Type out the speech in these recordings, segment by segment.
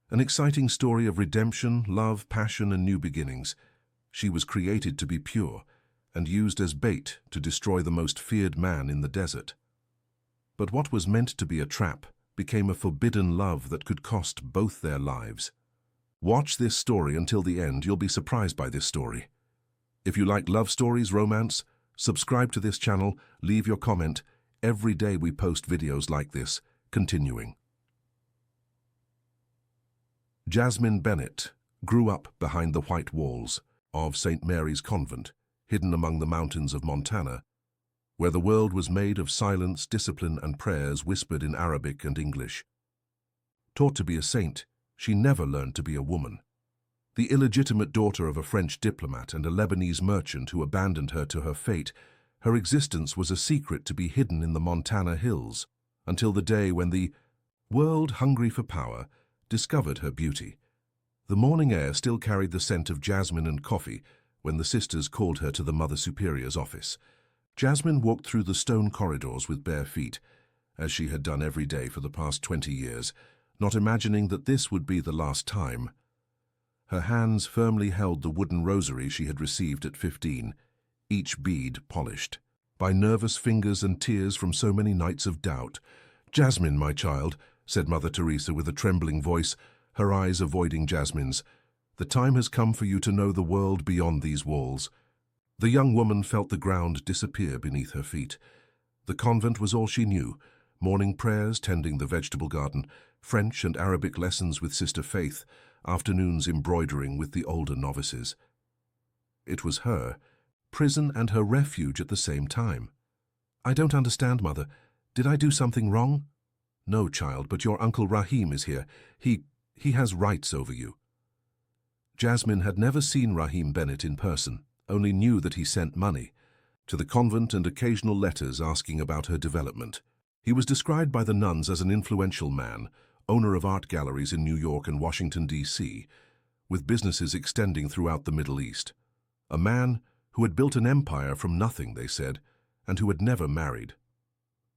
An exciting story of redemption, love, passion, and new beginnings. She was created to be pure and used as bait to destroy the most feared man in the desert. But what was meant to be a trap became a forbidden love that could cost both their lives. Watch this story until the end. You'll be surprised by this story. If you like love stories, romance, subscribe to this channel, leave your comment. Every day we post videos like this. Continuing. Jasmine Bennett grew up behind the white walls of St. Mary's Convent, hidden among the mountains of Montana, where the world was made of silence, discipline, and prayers whispered in Arabic and English. Taught to be a saint, she never learned to be a woman. The illegitimate daughter of a French diplomat and a Lebanese merchant who abandoned her to her fate, her existence was a secret to be hidden in the Montana hills, until the day when the world, hungry for power, discovered her beauty. The morning air still carried the scent of jasmine and coffee when the sisters called her to the Mother Superior's office. Jasmine walked through the stone corridors with bare feet, as she had done every day for the past 20 years, not imagining that this would be the last time. Her hands firmly held the wooden rosary she had received at 15, each bead polished by nervous fingers and tears from so many nights of doubt. "Jasmine, my child," said Mother Teresa with a trembling voice, her eyes avoiding Jasmine's, "the time has come for you to know the world beyond these walls." The young woman felt the ground disappear beneath her feet. The convent was all she knew: morning prayers, tending the vegetable garden, French and Arabic lessons with Sister Faith, afternoons embroidering with the older novices. It was her prison and her refuge at the same time. "I don't understand, Mother. Did I do something wrong?" "No, child, but your Uncle Rahim is here. He has rights over you." Jasmine had never seen Rahim Bennett in person, only knew that he sent money to the convent and occasional letters asking about her development. He was described by the nuns as an influential man, owner of art galleries in New York and Washington, D.C., with businesses extending throughout the Middle East. A man who had built an empire from nothing, they said, and who had never married.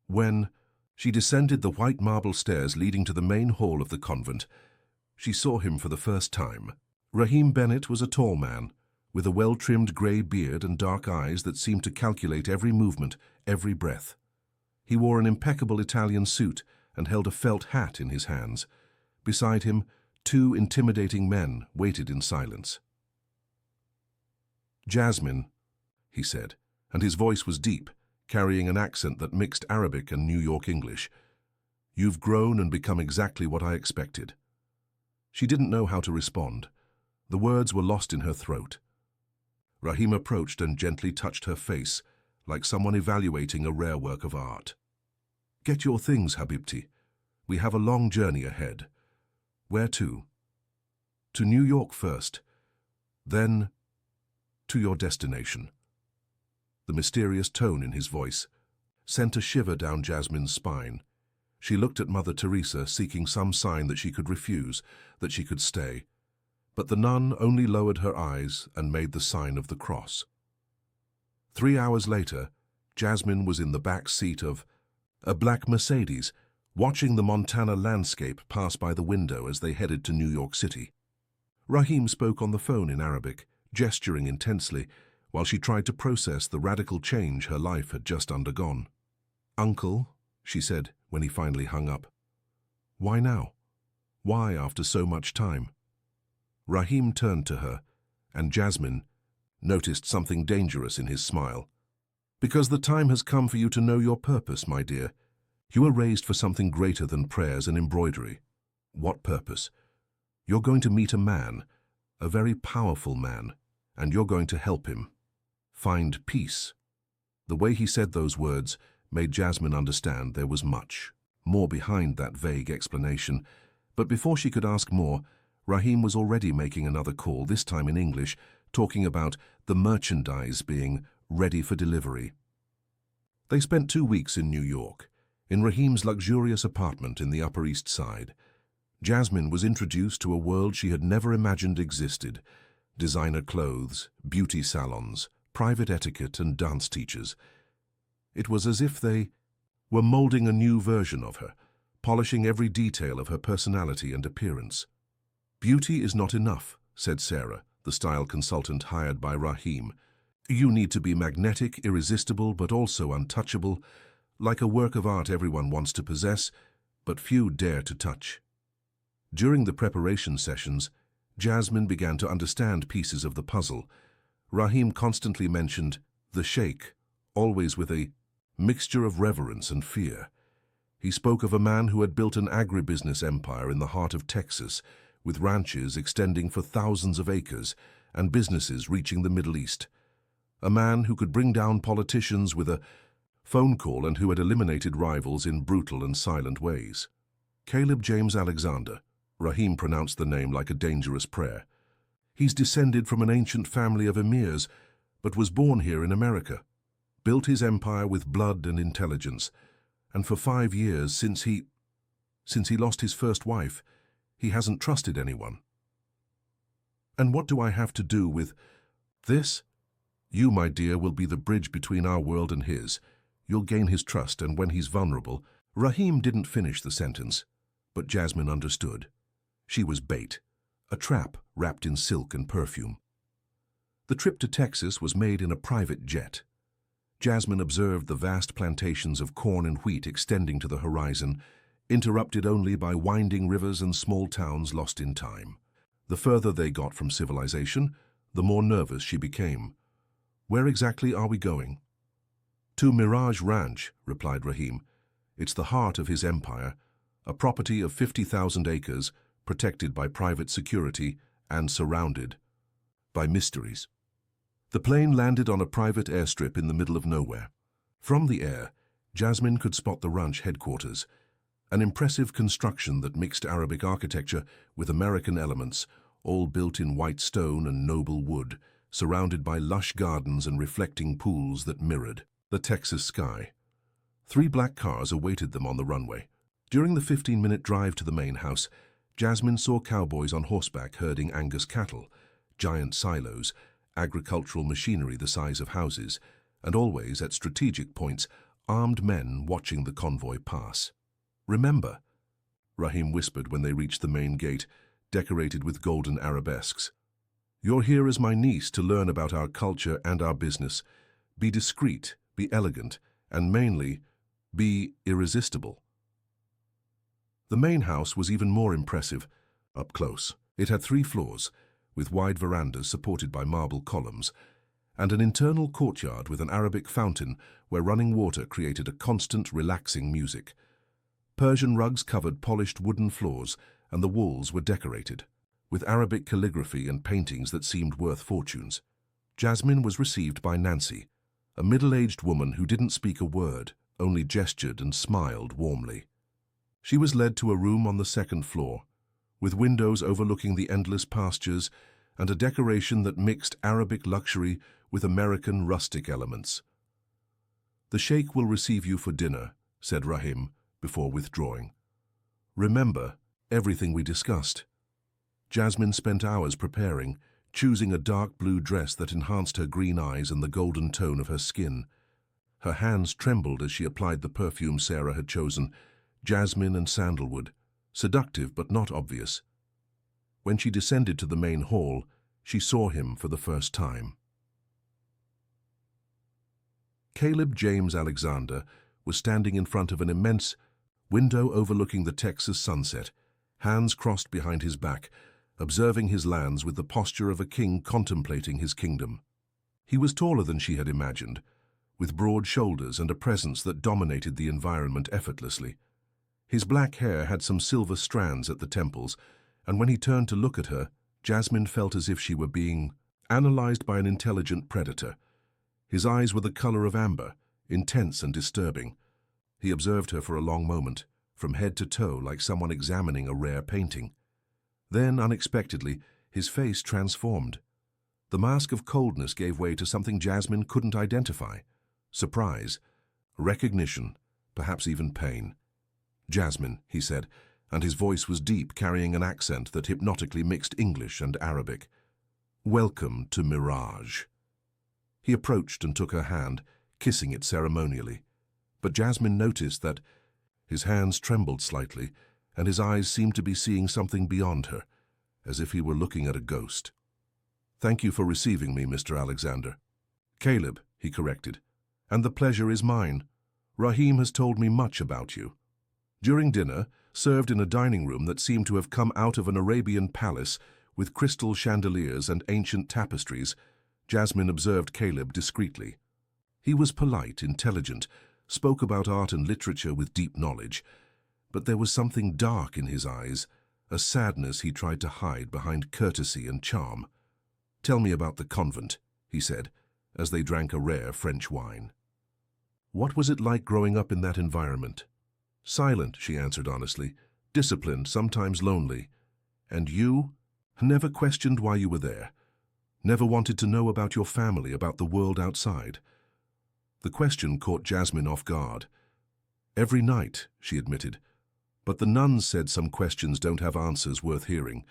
When she descended the white marble stairs leading to the main hall of the convent, she saw him for the first time. Rahim Bennett was a tall man, with a well-trimmed grey beard and dark eyes that seemed to calculate every movement, every breath. He wore an impeccable Italian suit and held a felt hat in his hands. Beside him, two intimidating men waited in silence. "Jasmine," he said, and his voice was deep, carrying an accent that mixed Arabic and New York English. "You've grown and become exactly what I expected." She didn't know how to respond. The words were lost in her throat. Rahim approached and gently touched her face, like someone evaluating a rare work of art. "Get your things, Habibti. We have a long journey ahead." "Where to?" "To New York first, then to your destination." The mysterious tone in his voice sent a shiver down Jasmine's spine. She looked at Mother Teresa, seeking some sign that she could refuse, that she could stay. But the nun only lowered her eyes and made the sign of the cross. 3 hours later, Jasmine was in the back seat of a black Mercedes, watching the Montana landscape pass by the window as they headed to New York City. Rahim spoke on the phone in Arabic, gesturing intensely, while she tried to process the radical change her life had just undergone. "Uncle," she said when he finally hung up. "Why now? Why after so much time?" Rahim turned to her, and Jasmine noticed something dangerous in his smile. "Because the time has come for you to know your purpose, my dear. You were raised for something greater than prayers and embroidery." "What purpose?" "You're going to meet a man, a very powerful man, and you're going to help him find peace." The way he said those words made Jasmine understand there was much more behind that vague explanation. But before she could ask more, Rahim was already making another call, this time in English, talking about the merchandise being ready for delivery. They spent 2 weeks in New York, in Rahim's luxurious apartment in the Upper East Side. Jasmine was introduced to a world she had never imagined existed: designer clothes, beauty salons, private etiquette, and dance teachers. It was as if they were molding a new version of her, polishing every detail of her personality and appearance. "Beauty is not enough," said Sarah, the style consultant hired by Rahim. "You need to be magnetic, irresistible, but also untouchable, like a work of art everyone wants to possess, but few dare to touch." During the preparation sessions, Jasmine began to understand pieces of the puzzle. Rahim constantly mentioned the Sheikh, always with a mixture of reverence and fear. He spoke of a man who had built an agribusiness empire in the heart of Texas, with ranches extending for thousands of acres and businesses reaching the Middle East. A man who could bring down politicians with a phone call and who had eliminated rivals in brutal and silent ways. Caleb James Alexander. Rahim pronounced the name like a dangerous prayer. "He's descended from an ancient family of emirs, but was born here in America. Built his empire with blood and intelligence, and for 5 years since he lost his first wife, he hasn't trusted anyone." "And what do I have to do with this?" "You, my dear, will be the bridge between our world and his. You'll gain his trust, and when he's vulnerable—" Rahim didn't finish the sentence, but Jasmine understood. She was bait, a trap wrapped in silk and perfume. The trip to Texas was made in a private jet. Jasmine observed the vast plantations of corn and wheat extending to the horizon, interrupted only by winding rivers and small towns lost in time. The further they got from civilization, the more nervous she became. "Where exactly are we going?" "To Mirage Ranch," replied Rahim. "It's the heart of his empire, a property of 50,000 acres, protected by private security and surrounded by mysteries." The plane landed on a private airstrip in the middle of nowhere. From the air, Jasmine could spot the ranch headquarters, an impressive construction that mixed Arabic architecture with American elements, all built in white stone and noble wood, surrounded by lush gardens and reflecting pools that mirrored the Texas sky. 3 black cars awaited them on the runway. During the 15-minute drive to the main house, Jasmine saw cowboys on horseback herding Angus cattle, giant silos, agricultural machinery the size of houses, and always, at strategic points, armed men watching the convoy pass. "Remember," Rahim whispered when they reached the main gate, decorated with golden arabesques. "You're here as my niece to learn about our culture and our business. Be discreet, be elegant, and mainly, be irresistible." The main house was even more impressive, up close. It had 3 floors, with wide verandas supported by marble columns, and an internal courtyard with an Arabic fountain where running water created a constant, relaxing music. Persian rugs covered polished wooden floors, and the walls were decorated with Arabic calligraphy and paintings that seemed worth fortunes. Jasmine was received by Nancy, a middle-aged woman who didn't speak a word, only gestured and smiled warmly. She was led to a room on the 2nd floor, with windows overlooking the endless pastures and a decoration that mixed Arabic luxury with American rustic elements. "The Sheikh will receive you for dinner," said Rahim, before withdrawing. "Remember everything we discussed." Jasmine spent hours preparing, choosing a dark blue dress that enhanced her green eyes and the golden tone of her skin. Her hands trembled as she applied the perfume Sarah had chosen, jasmine and sandalwood, seductive but not obvious. When she descended to the main hall, she saw him for the first time. Caleb James Alexander was standing in front of an immense window overlooking the Texas sunset, hands crossed behind his back, observing his lands with the posture of a king contemplating his kingdom. He was taller than she had imagined, with broad shoulders and a presence that dominated the environment effortlessly. His black hair had some silver strands at the temples, and when he turned to look at her, Jasmine felt as if she were being analyzed by an intelligent predator. His eyes were the color of amber, intense and disturbing. He observed her for a long moment, from head to toe like someone examining a rare painting. Then, unexpectedly, his face transformed. The mask of coldness gave way to something Jasmine couldn't identify. Surprise, recognition, perhaps even pain. "Jasmine," he said, and his voice was deep, carrying an accent that hypnotically mixed English and Arabic. "Welcome to Mirage." He approached and took her hand, kissing it ceremonially. But Jasmine noticed that his hands trembled slightly, and his eyes seemed to be seeing something beyond her, as if he were looking at a ghost. "Thank you for receiving me, Mr. Alexander." "Caleb," he corrected, "and the pleasure is mine. Rahim has told me much about you." During dinner, served in a dining room that seemed to have come out of an Arabian palace with crystal chandeliers and ancient tapestries, Jasmine observed Caleb discreetly. He was polite, intelligent, spoke about art and literature with deep knowledge, but there was something dark in his eyes, a sadness he tried to hide behind courtesy and charm. "Tell me about the convent," he said, as they drank a rare French wine. "What was it like growing up in that environment?" "Silent," she answered honestly, "disciplined, sometimes lonely. And you? Never questioned why you were there. Never wanted to know about your family, about the world outside." The question caught Jasmine off guard. "Every night," she admitted. "But the nuns said some questions don't have answers worth hearing."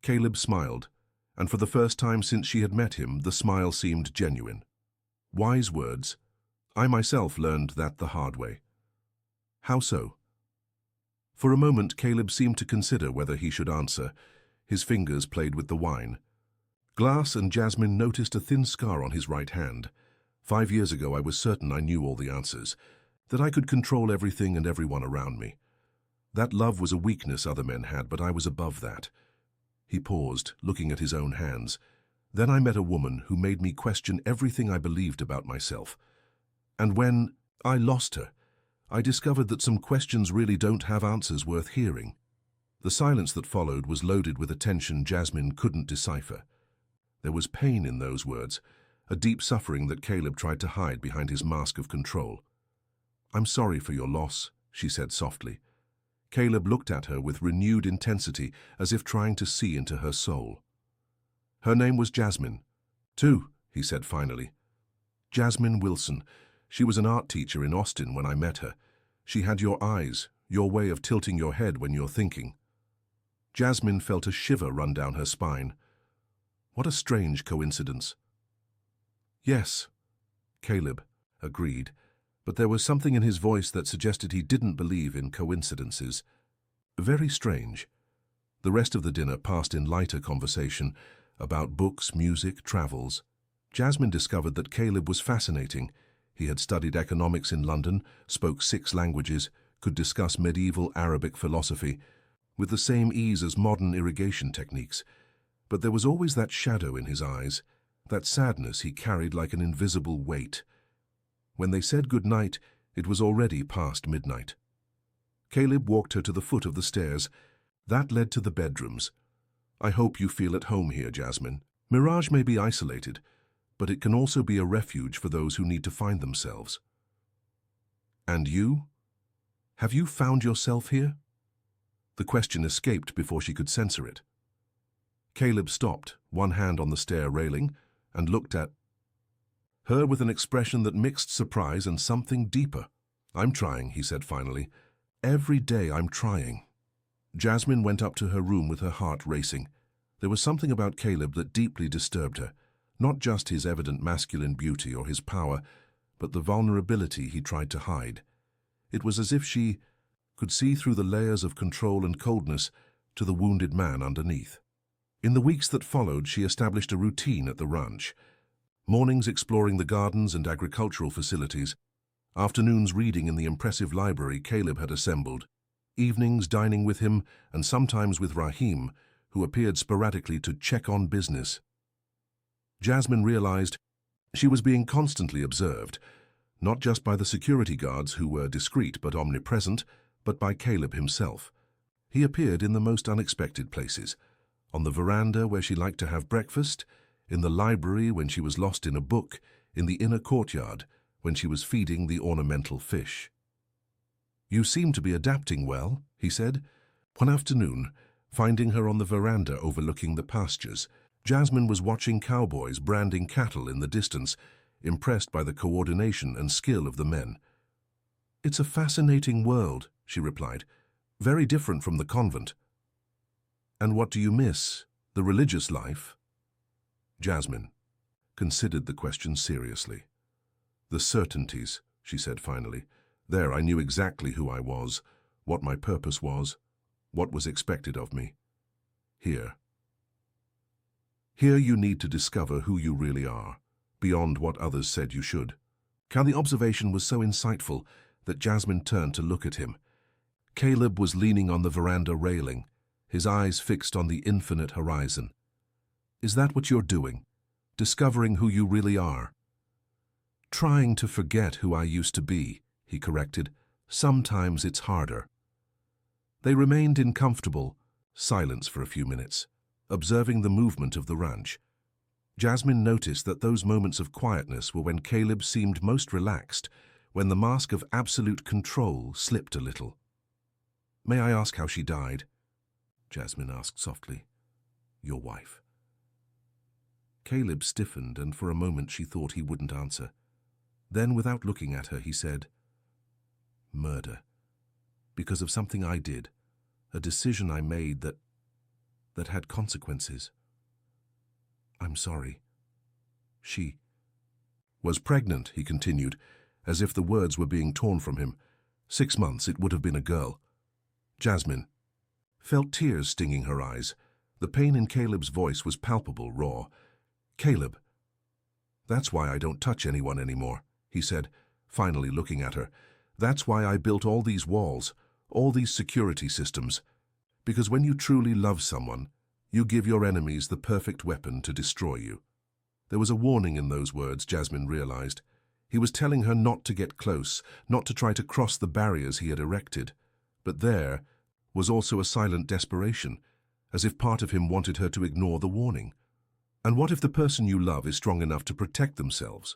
Caleb smiled, and for the first time since she had met him, the smile seemed genuine. "Wise words. I myself learned that the hard way." "How so?" For a moment, Caleb seemed to consider whether he should answer. His fingers played with the wine. Glass and Jasmine noticed a thin scar on his right hand. 5 years ago, I was certain I knew all the answers, that I could control everything and everyone around me. That love was a weakness other men had, but I was above that. He paused, looking at his own hands. Then I met a woman who made me question everything I believed about myself. And when I lost her, I discovered that some questions really don't have answers worth hearing. The silence that followed was loaded with a tension Jasmine couldn't decipher. There was pain in those words, a deep suffering that Caleb tried to hide behind his mask of control. "I'm sorry for your loss," she said softly. Caleb looked at her with renewed intensity, as if trying to see into her soul. "Her name was Jasmine, too," he said finally. "Jasmine Wilson. She was an art teacher in Austin when I met her. She had your eyes, your way of tilting your head when you're thinking." Jasmine felt a shiver run down her spine. What a strange coincidence. "Yes," Caleb agreed, but there was something in his voice that suggested he didn't believe in coincidences. "Very strange." The rest of the dinner passed in lighter conversation about books, music, travels. Jasmine discovered that Caleb was fascinating. He had studied economics in London, spoke 6 languages, could discuss medieval Arabic philosophy with the same ease as modern irrigation techniques. But there was always that shadow in his eyes, that sadness he carried like an invisible weight. When they said good night, it was already past midnight. Caleb walked her to the foot of the stairs. That led to the bedrooms. "I hope you feel at home here, Jasmine. Mirage may be isolated, but it can also be a refuge for those who need to find themselves." "And you? Have you found yourself here?" The question escaped before she could censor it. Caleb stopped, one hand on the stair railing, and looked at her with an expression that mixed surprise and something deeper. "I'm trying," he said finally. "Every day I'm trying." Jasmine went up to her room with her heart racing. There was something about Caleb that deeply disturbed her, not just his evident masculine beauty or his power, but the vulnerability he tried to hide. It was as if she could see through the layers of control and coldness to the wounded man underneath. In the weeks that followed, she established a routine at the ranch. Mornings exploring the gardens and agricultural facilities, afternoons reading in the impressive library Caleb had assembled, evenings dining with him and sometimes with Rahim, who appeared sporadically to check on business. Jasmine realized she was being constantly observed, not just by the security guards who were discreet but omnipresent, but by Caleb himself. He appeared in the most unexpected places, on the veranda where she liked to have breakfast, in the library when she was lost in a book, in the inner courtyard when she was feeding the ornamental fish. "You seem to be adapting well," he said. One afternoon, finding her on the veranda overlooking the pastures, Jasmine was watching cowboys branding cattle in the distance, impressed by the coordination and skill of the men. "It's a fascinating world," she replied, "very different from the convent." "And what do you miss? The religious life?" Jasmine considered the question seriously. "The certainties," she said finally. "There I knew exactly who I was, what my purpose was, what was expected of me. Here, Here you need to discover who you really are, beyond what others said you should. The observation was so insightful that Jasmine turned to look at him. Caleb was leaning on the veranda railing, his eyes fixed on the infinite horizon. Is that what you're doing? Discovering who you really are? Trying to forget who I used to be, he corrected. Sometimes it's harder. They remained in comfortable silence for a few minutes, observing the movement of the ranch. Jasmine noticed that those moments of quietness were when Caleb seemed most relaxed, when the mask of absolute control slipped a little. May I ask how she died? Jasmine asked softly. Your wife. Caleb stiffened, and for a moment she thought he wouldn't answer. Then, without looking at her, he said, Murder. Because of something I did, a decision I made that had consequences. I'm sorry. She was pregnant, he continued, as if the words were being torn from him. 6 months, it would have been a girl. Jasmine felt tears stinging her eyes. The pain in Caleb's voice was palpable, raw. Caleb. That's why I don't touch anyone anymore, he said, finally looking at her. That's why I built all these walls, all these security systems. Because when you truly love someone, you give your enemies the perfect weapon to destroy you. There was a warning in those words, Jasmine realized. He was telling her not to get close, not to try to cross the barriers he had erected. But there was also a silent desperation, as if part of him wanted her to ignore the warning. And what if the person you love is strong enough to protect themselves?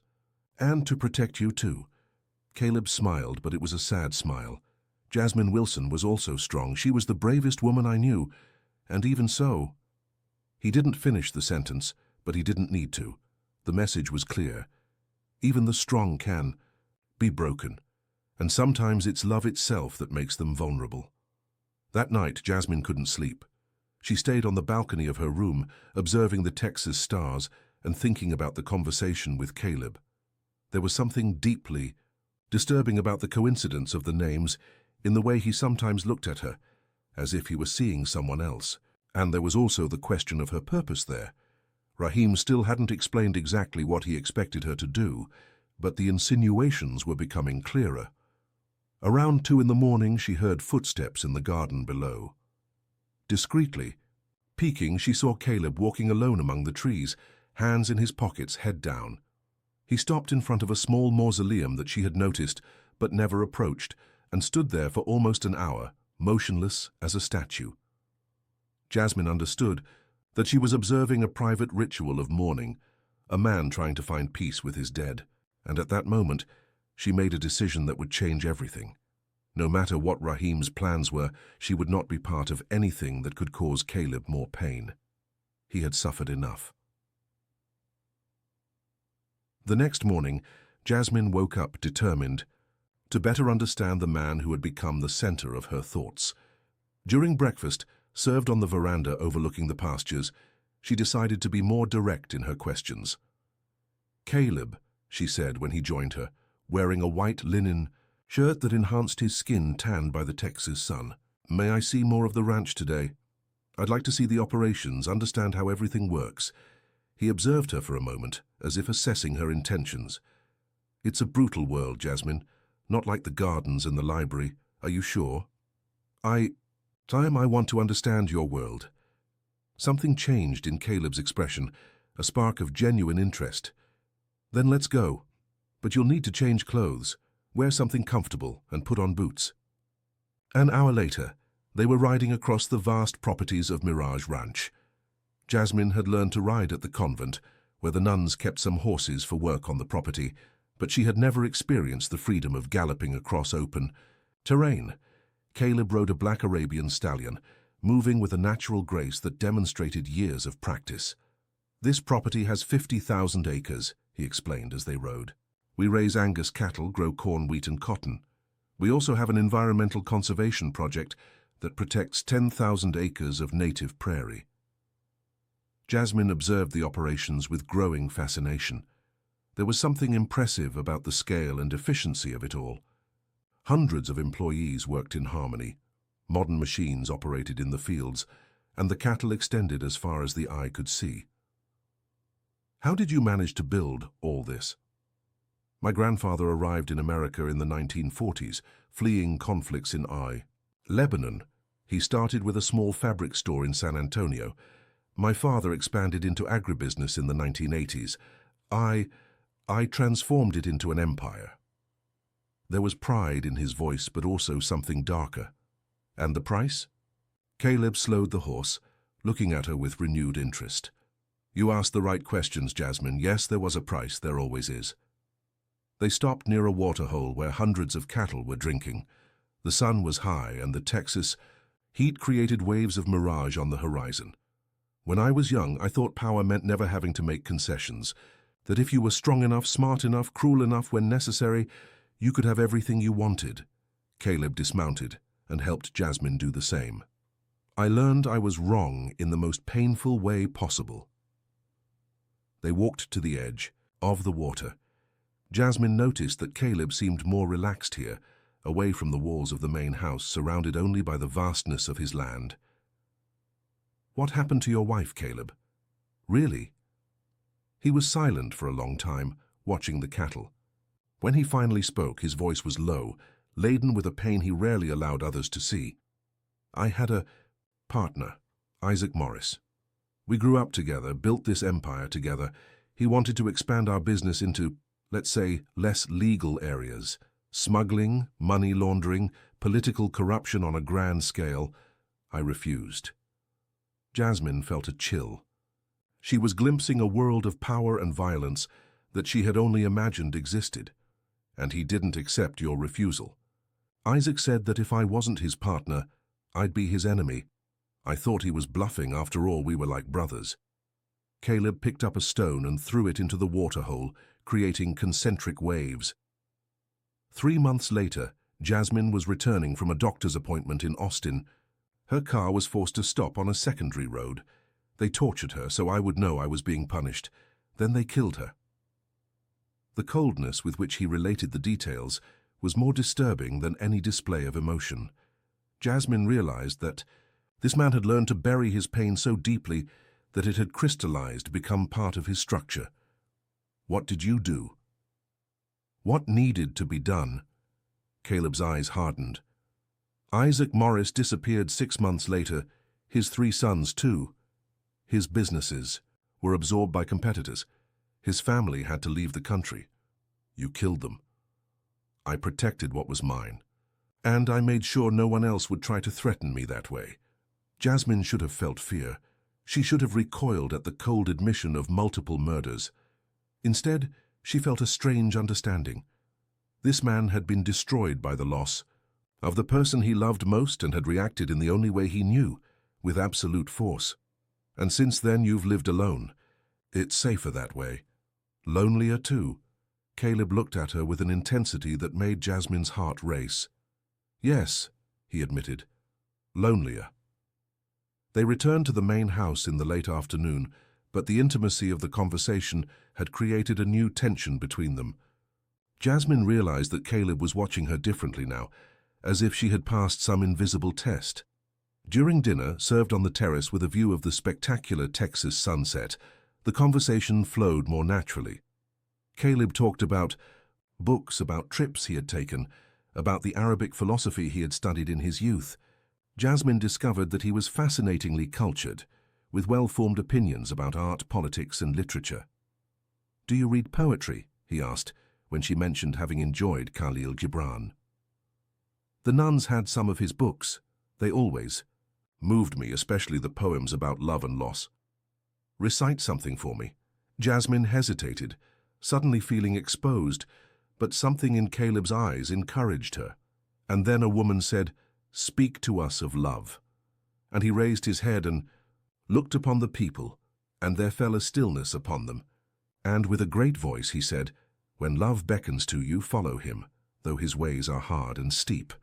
And to protect you too? Caleb smiled, but it was a sad smile. Jasmine Wilson was also strong. She was the bravest woman I knew, and even so... He didn't finish the sentence, but he didn't need to. The message was clear. Even the strong can be broken, and sometimes it's love itself that makes them vulnerable. That night, Jasmine couldn't sleep. She stayed on the balcony of her room, observing the Texas stars and thinking about the conversation with Caleb. There was something deeply disturbing about the coincidence of the names in the way he sometimes looked at her, as if he were seeing someone else. And there was also the question of her purpose there. Raheem still hadn't explained exactly what he expected her to do, but the insinuations were becoming clearer. Around 2 in the morning, she heard footsteps in the garden below. Discreetly, peeking, she saw Caleb walking alone among the trees, hands in his pockets, head down. He stopped in front of a small mausoleum that she had noticed but never approached, and stood there for almost an hour, motionless as a statue. Jasmine understood that she was observing a private ritual of mourning, a man trying to find peace with his dead, and at that moment she made a decision that would change everything. No matter what Raheem's plans were, she would not be part of anything that could cause Caleb more pain. He had suffered enough. The next morning, Jasmine woke up determined to better understand the man who had become the center of her thoughts. During breakfast, served on the veranda overlooking the pastures, she decided to be more direct in her questions. Caleb, she said when he joined her, wearing a white linen shirt that enhanced his skin tanned by the Texas sun. May I see more of the ranch today? I'd like to see the operations, understand how everything works. He observed her for a moment, as if assessing her intentions. It's a brutal world, Jasmine, not like the gardens and the library. Are you sure? I want to understand your world. Something changed in Caleb's expression, a spark of genuine interest. Then let's go. But you'll need to change clothes, wear something comfortable, and put on boots. An hour later, they were riding across the vast properties of Mirage Ranch. Jasmine had learned to ride at the convent, where the nuns kept some horses for work on the property, but she had never experienced the freedom of galloping across open terrain. Caleb rode a black Arabian stallion, moving with a natural grace that demonstrated years of practice. This property has 50,000 acres, he explained as they rode. We raise Angus cattle, grow corn, wheat, and cotton. We also have an environmental conservation project that protects 10,000 acres of native prairie. Jasmine observed the operations with growing fascination. There was something impressive about the scale and efficiency of it all. Hundreds of employees worked in harmony. Modern machines operated in the fields, and the cattle extended as far as the eye could see. How did you manage to build all this? My grandfather arrived in America in the 1940s, fleeing conflicts in Lebanon. He started with a small fabric store in San Antonio. My father expanded into agribusiness in the 1980s. I transformed it into an empire. There was pride in his voice, but also something darker. And the price? Caleb slowed the horse, looking at her with renewed interest. You asked the right questions, Jasmine. Yes, there was a price, there always is. They stopped near a waterhole where hundreds of cattle were drinking. The sun was high, and the Texas heat created waves of mirage on the horizon. When I was young, I thought power meant never having to make concessions, that if you were strong enough, smart enough, cruel enough when necessary, you could have everything you wanted. Caleb dismounted and helped Jasmine do the same. I learned I was wrong in the most painful way possible. They walked to the edge of the water. Jasmine noticed that Caleb seemed more relaxed here, away from the walls of the main house, surrounded only by the vastness of his land. What happened to your wife, Caleb? Really? He was silent for a long time, watching the cattle. When he finally spoke, his voice was low, laden with a pain he rarely allowed others to see. I had a partner, Isaac Morris. We grew up together, built this empire together. He wanted to expand our business into, let's say, less legal areas. Smuggling, money laundering, political corruption on a grand scale. I refused. Jasmine felt a chill. She was glimpsing a world of power and violence that she had only imagined existed. And he didn't accept your refusal. Isaac said that if I wasn't his partner, I'd be his enemy. I thought he was bluffing. After all, we were like brothers. Caleb picked up a stone and threw it into the waterhole, creating concentric waves. 3 months later, Jasmine was returning from a doctor's appointment in Austin. Her car was forced to stop on a secondary road. They tortured her so I would know I was being punished. Then they killed her. The coldness with which he related the details was more disturbing than any display of emotion. Jasmine realized that this man had learned to bury his pain so deeply that it had crystallized, become part of his structure. What did you do? What needed to be done? Caleb's eyes hardened. Isaac Morris disappeared 6 months later, his 3 sons too. His businesses were absorbed by competitors. His family had to leave the country. You killed them. I protected what was mine, and I made sure no one else would try to threaten me that way. Jasmine should have felt fear. She should have recoiled at the cold admission of multiple murders. Instead, she felt a strange understanding. This man had been destroyed by the loss of the person he loved most and had reacted in the only way he knew, with absolute force. And since then you've lived alone. It's safer that way. Lonelier too. Caleb looked at her with an intensity that made Jasmine's heart race. Yes, he admitted. Lonelier. They returned to the main house in the late afternoon, but the intimacy of the conversation had created a new tension between them. Jasmine realized that Caleb was watching her differently now, as if she had passed some invisible test. During dinner, served on the terrace with a view of the spectacular Texas sunset, the conversation flowed more naturally. Caleb talked about books, about trips he had taken, about the Arabic philosophy he had studied in his youth. Jasmine discovered that he was fascinatingly cultured, with well-formed opinions about art, politics, and literature. Do you read poetry? He asked, when she mentioned having enjoyed Khalil Gibran. The nuns had some of his books. They always moved me, especially the poems about love and loss. Recite something for me. Jasmine hesitated, suddenly feeling exposed, but something in Caleb's eyes encouraged her. And then a woman said, "Speak to us of love." And he raised his head and looked upon the people, and there fell a stillness upon them. And with a great voice he said, "When love beckons to you, follow him, though his ways are hard and steep.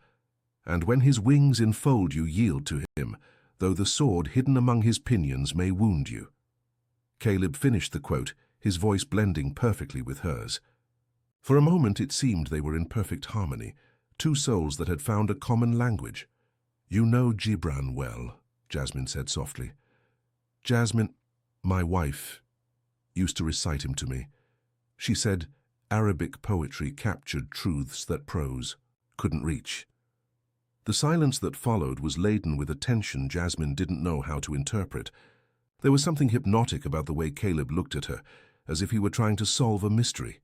And when his wings enfold you, yield to him, though the sword hidden among his pinions may wound you." Caleb finished the quote, his voice blending perfectly with hers. For a moment it seemed they were in perfect harmony, two souls that had found a common language. "You know Gibran well," Jasmine said softly. "Jasmine, my wife, used to recite him to me. She said Arabic poetry captured truths that prose couldn't reach. The silence that followed was laden with a tension Jasmine didn't know how to interpret. There was something hypnotic about the way Caleb looked at her, as if he were trying to solve a mystery.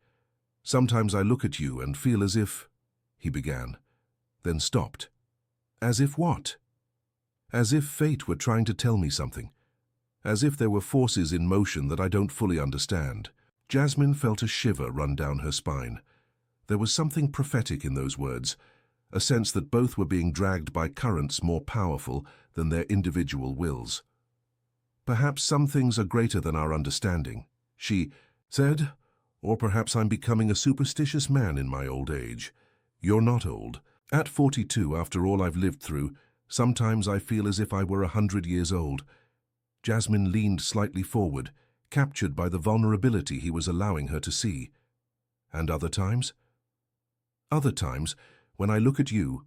"Sometimes I look at you and feel as if," he began, then stopped. "As if what?" "As if fate were trying to tell me something. As if there were forces in motion that I don't fully understand." Jasmine felt a shiver run down her spine. There was something prophetic in those words, a sense that both were being dragged by currents more powerful than their individual wills. "Perhaps some things are greater than our understanding," she said, "or perhaps I'm becoming a superstitious man in my old age. You're not old. At 42, after all I've lived through, sometimes I feel as if I were 100 years old." Jasmine leaned slightly forward, captured by the vulnerability he was allowing her to see. "And other times?" "Other times, when I look at you,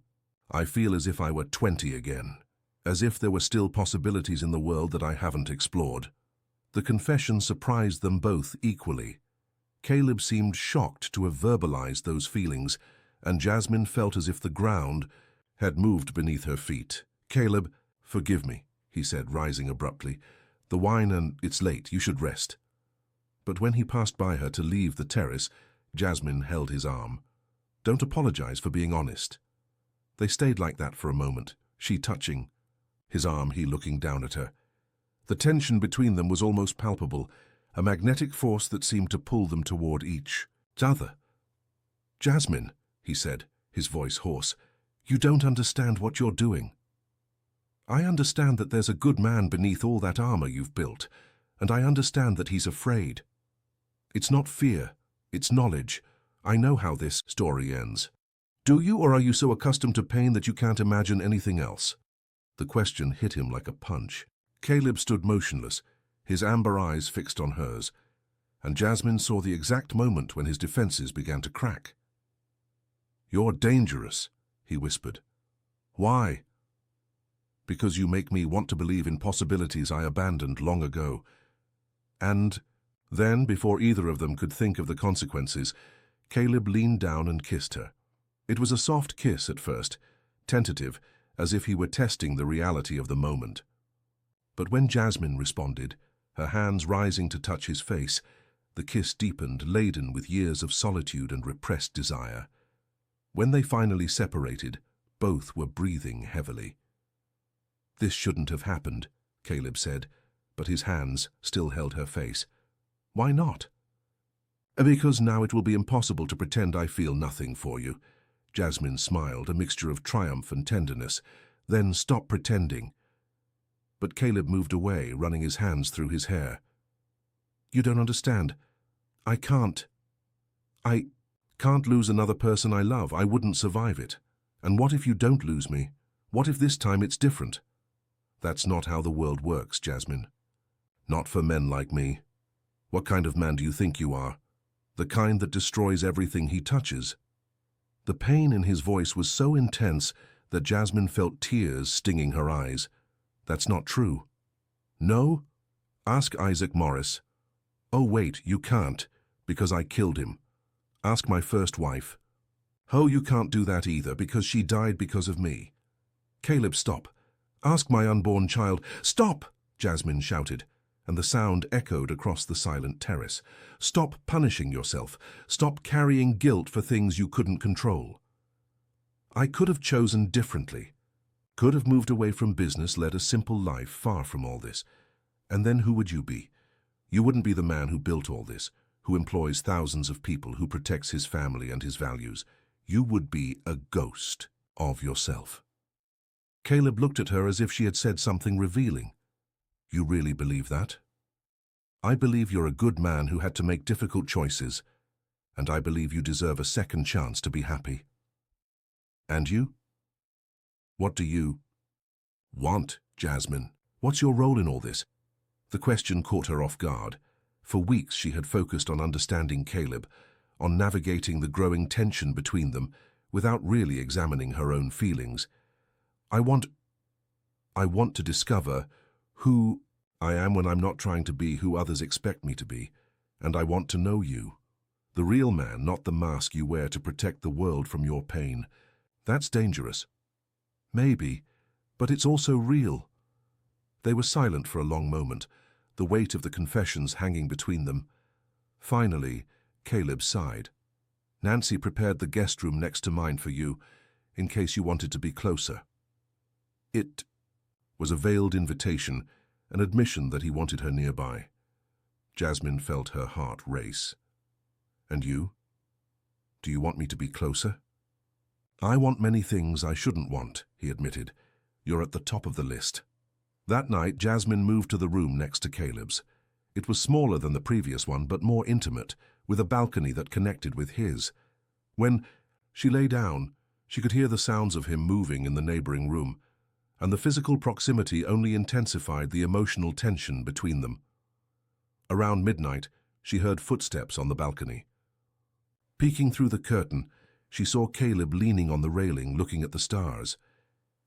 I feel as if I were 20 again, as if there were still possibilities in the world that I haven't explored." The confession surprised them both equally. Caleb seemed shocked to have verbalized those feelings, and Jasmine felt as if the ground had moved beneath her feet. "Caleb, forgive me," he said, rising abruptly. "The wine and it's late, you should rest." But when he passed by her to leave the terrace, Jasmine held his arm. "Don't apologize for being honest." They stayed like that for a moment, she touching his arm, he looking down at her. The tension between them was almost palpable, a magnetic force that seemed to pull them toward each other. "Jasmine," he said, his voice hoarse, "you don't understand what you're doing. I understand that there's a good man beneath all that armor you've built, and I understand that he's afraid. It's not fear, it's knowledge. I know how this story ends. Do you, or are you so accustomed to pain that you can't imagine anything else?" The question hit him like a punch. Caleb stood motionless, his amber eyes fixed on hers, and Jasmine saw the exact moment when his defenses began to crack. "You're dangerous," he whispered. "Why?" "Because you make me want to believe in possibilities I abandoned long ago." And then, before either of them could think of the consequences, Caleb leaned down and kissed her. It was a soft kiss at first, tentative, as if he were testing the reality of the moment. But when Jasmine responded, her hands rising to touch his face, the kiss deepened, laden with years of solitude and repressed desire. When they finally separated, both were breathing heavily. "This shouldn't have happened," Caleb said, but his hands still held her face. "Why not?" "Because now it will be impossible to pretend I feel nothing for you." Jasmine smiled, a mixture of triumph and tenderness. "Then stop pretending." But Caleb moved away, running his hands through his hair. "You don't understand. I can't lose another person I love. I wouldn't survive it. And what if you don't lose me? What if this time it's different?" "That's not how the world works, Jasmine. Not for men like me. What kind of man do you think you are? The kind that destroys everything he touches." The pain in his voice was so intense that Jasmine felt tears stinging her eyes. "That's not true." "No? Ask Isaac Morris." "Oh wait, you can't, because I killed him. Ask my first wife." "Oh, you can't do that either, because she died because of me." "Caleb, stop. Ask my unborn child." "Stop!" Jasmine shouted, and the sound echoed across the silent terrace. "Stop punishing yourself. Stop carrying guilt for things you couldn't control." "I could have chosen differently. Could have moved away from business, led a simple life far from all this. And then who would you be? You wouldn't be the man who built all this, who employs thousands of people, who protects his family and his values. You would be a ghost of yourself." Caleb looked at her as if she had said something revealing. "You really believe that?" "I believe you're a good man who had to make difficult choices, and I believe you deserve a second chance to be happy." "And you? What do you want, Jasmine? What's your role in all this?" The question caught her off guard. For weeks she had focused on understanding Caleb, on navigating the growing tension between them, without really examining her own feelings. I want to discover who I am when I'm not trying to be who others expect me to be. And I want to know you. The real man, not the mask you wear to protect the world from your pain. That's dangerous. Maybe, but it's also real. They were silent for a long moment, the weight of the confessions hanging between them. Finally, Caleb sighed. Nancy prepared the guest room next to mine for you, in case you wanted to be closer. It was a veiled invitation, an admission that he wanted her nearby. Jasmine felt her heart race. And you? Do you want me to be closer? I want many things I shouldn't want, he admitted. You're at the top of the list. That night, Jasmine moved to the room next to Caleb's. It was smaller than the previous one, but more intimate, with a balcony that connected with his. When she lay down, she could hear the sounds of him moving in the neighboring room, and the physical proximity only intensified the emotional tension between them. Around midnight, she heard footsteps on the balcony. Peeking through the curtain, she saw Caleb leaning on the railing, looking at the stars.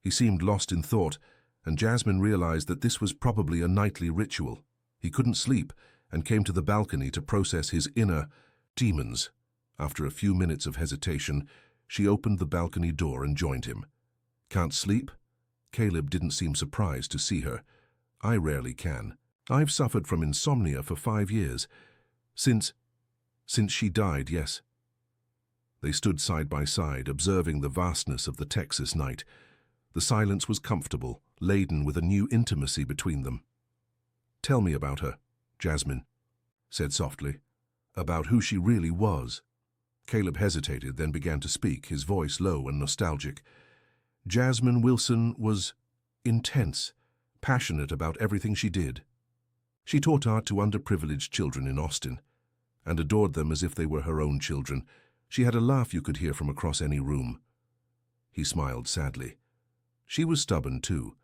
He seemed lost in thought, and Jasmine realized that this was probably a nightly ritual. He couldn't sleep and came to the balcony to process his inner demons. After a few minutes of hesitation, she opened the balcony door and joined him. Can't sleep? Caleb didn't seem surprised to see her. I rarely can. I've suffered from insomnia for 5 years. Since she died, yes. They stood side by side, observing the vastness of the Texas night. The silence was comfortable, laden with a new intimacy between them. Tell me about her, Jasmine said softly. About who she really was. Caleb hesitated, then began to speak, his voice low and nostalgic. Jasmine Wilson was intense, passionate about everything she did. She taught art to underprivileged children in Austin, and adored them as if they were her own children. She had a laugh you could hear from across any room. He smiled sadly. She was stubborn, too.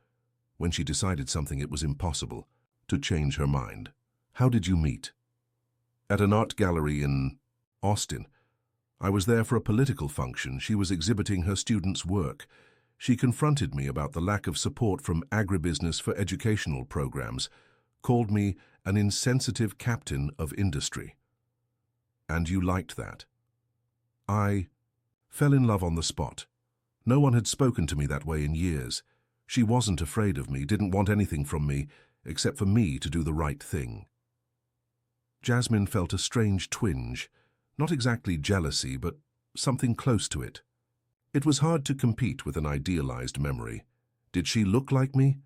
When she decided something, it was impossible to change her mind. How did you meet? At an art gallery in Austin. I was there for a political function. She was exhibiting her students' work. She confronted me about the lack of support from agribusiness for educational programs, called me an insensitive captain of industry. And you liked that? I fell in love on the spot. No one had spoken to me that way in years. She wasn't afraid of me, didn't want anything from me, except for me to do the right thing. Jasmine felt a strange twinge, not exactly jealousy, but something close to it. It was hard to compete with an idealized memory. Did she look like me?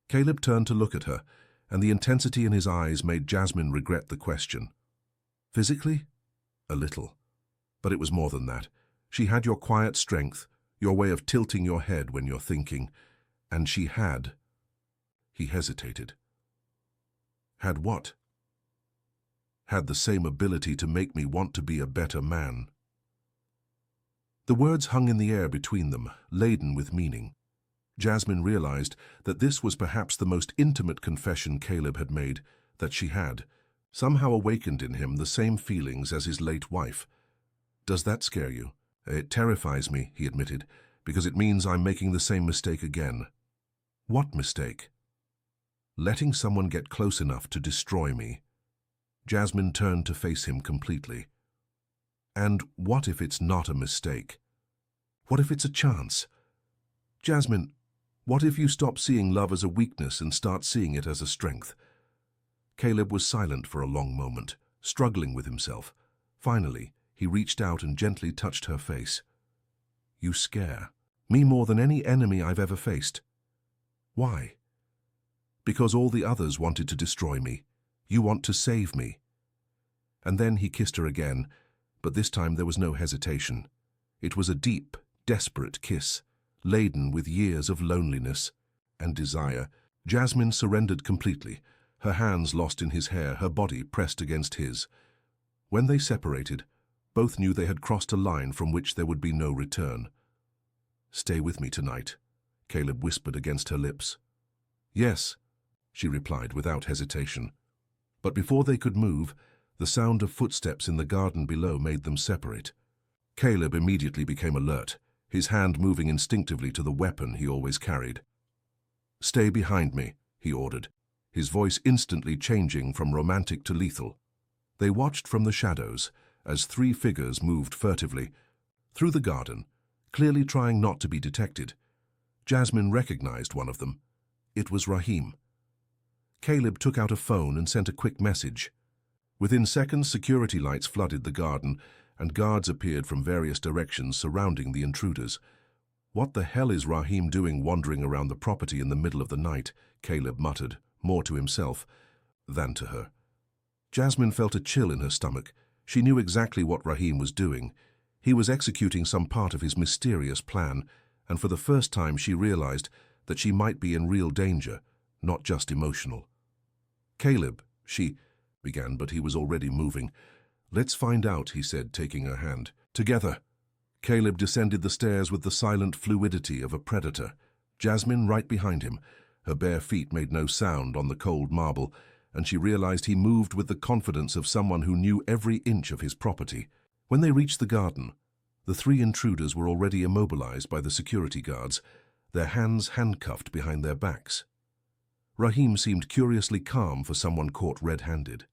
Caleb turned to look at her, and the intensity in his eyes made Jasmine regret the question. Physically? A little. But it was more than that. She had your quiet strength, your way of tilting your head when you're thinking, and she had. He hesitated. Had what? Had the same ability to make me want to be a better man. The words hung in the air between them, laden with meaning. Jasmine realized that this was perhaps the most intimate confession Caleb had made, that she had somehow awakened in him the same feelings as his late wife. Does that scare you? It terrifies me, he admitted, because it means I'm making the same mistake again. What mistake? Letting someone get close enough to destroy me. Jasmine turned to face him completely. And what if it's not a mistake? What if it's a chance? Jasmine, what if you stop seeing love as a weakness and start seeing it as a strength? Caleb was silent for a long moment, struggling with himself. Finally, he reached out and gently touched her face. You scare me more than any enemy I've ever faced. Why? Because all the others wanted to destroy me. You want to save me. And then he kissed her again, but this time there was no hesitation. It was a deep, desperate kiss, laden with years of loneliness and desire. Jasmine surrendered completely, her hands lost in his hair, her body pressed against his. When they separated, both knew they had crossed a line from which there would be no return. Stay with me tonight, Caleb whispered against her lips. Yes, she replied without hesitation. But before they could move, the sound of footsteps in the garden below made them separate. Caleb immediately became alert, his hand moving instinctively to the weapon he always carried. Stay behind me, he ordered, his voice instantly changing from romantic to lethal. They watched from the shadows as three figures moved furtively through the garden, clearly trying not to be detected. Jasmine recognized one of them. It was Rahim. Caleb took out a phone and sent a quick message. Within seconds, security lights flooded the garden, and guards appeared from various directions surrounding the intruders. "What the hell is Rahim doing wandering around the property in the middle of the night?" Caleb muttered, more to himself than to her. Jasmine felt a chill in her stomach. She knew exactly what Rahim was doing. He was executing some part of his mysterious plan, and for the first time she realized that she might be in real danger, not just emotional. "Caleb," she began, but he was already moving. "Let's find out," he said, taking her hand. "Together." Caleb descended the stairs with the silent fluidity of a predator. Jasmine right behind him. Her bare feet made no sound on the cold marble, and she realized he moved with the confidence of someone who knew every inch of his property. When they reached the garden, the three intruders were already immobilized by the security guards, their hands handcuffed behind their backs. Rahim seemed curiously calm for someone caught red-handed.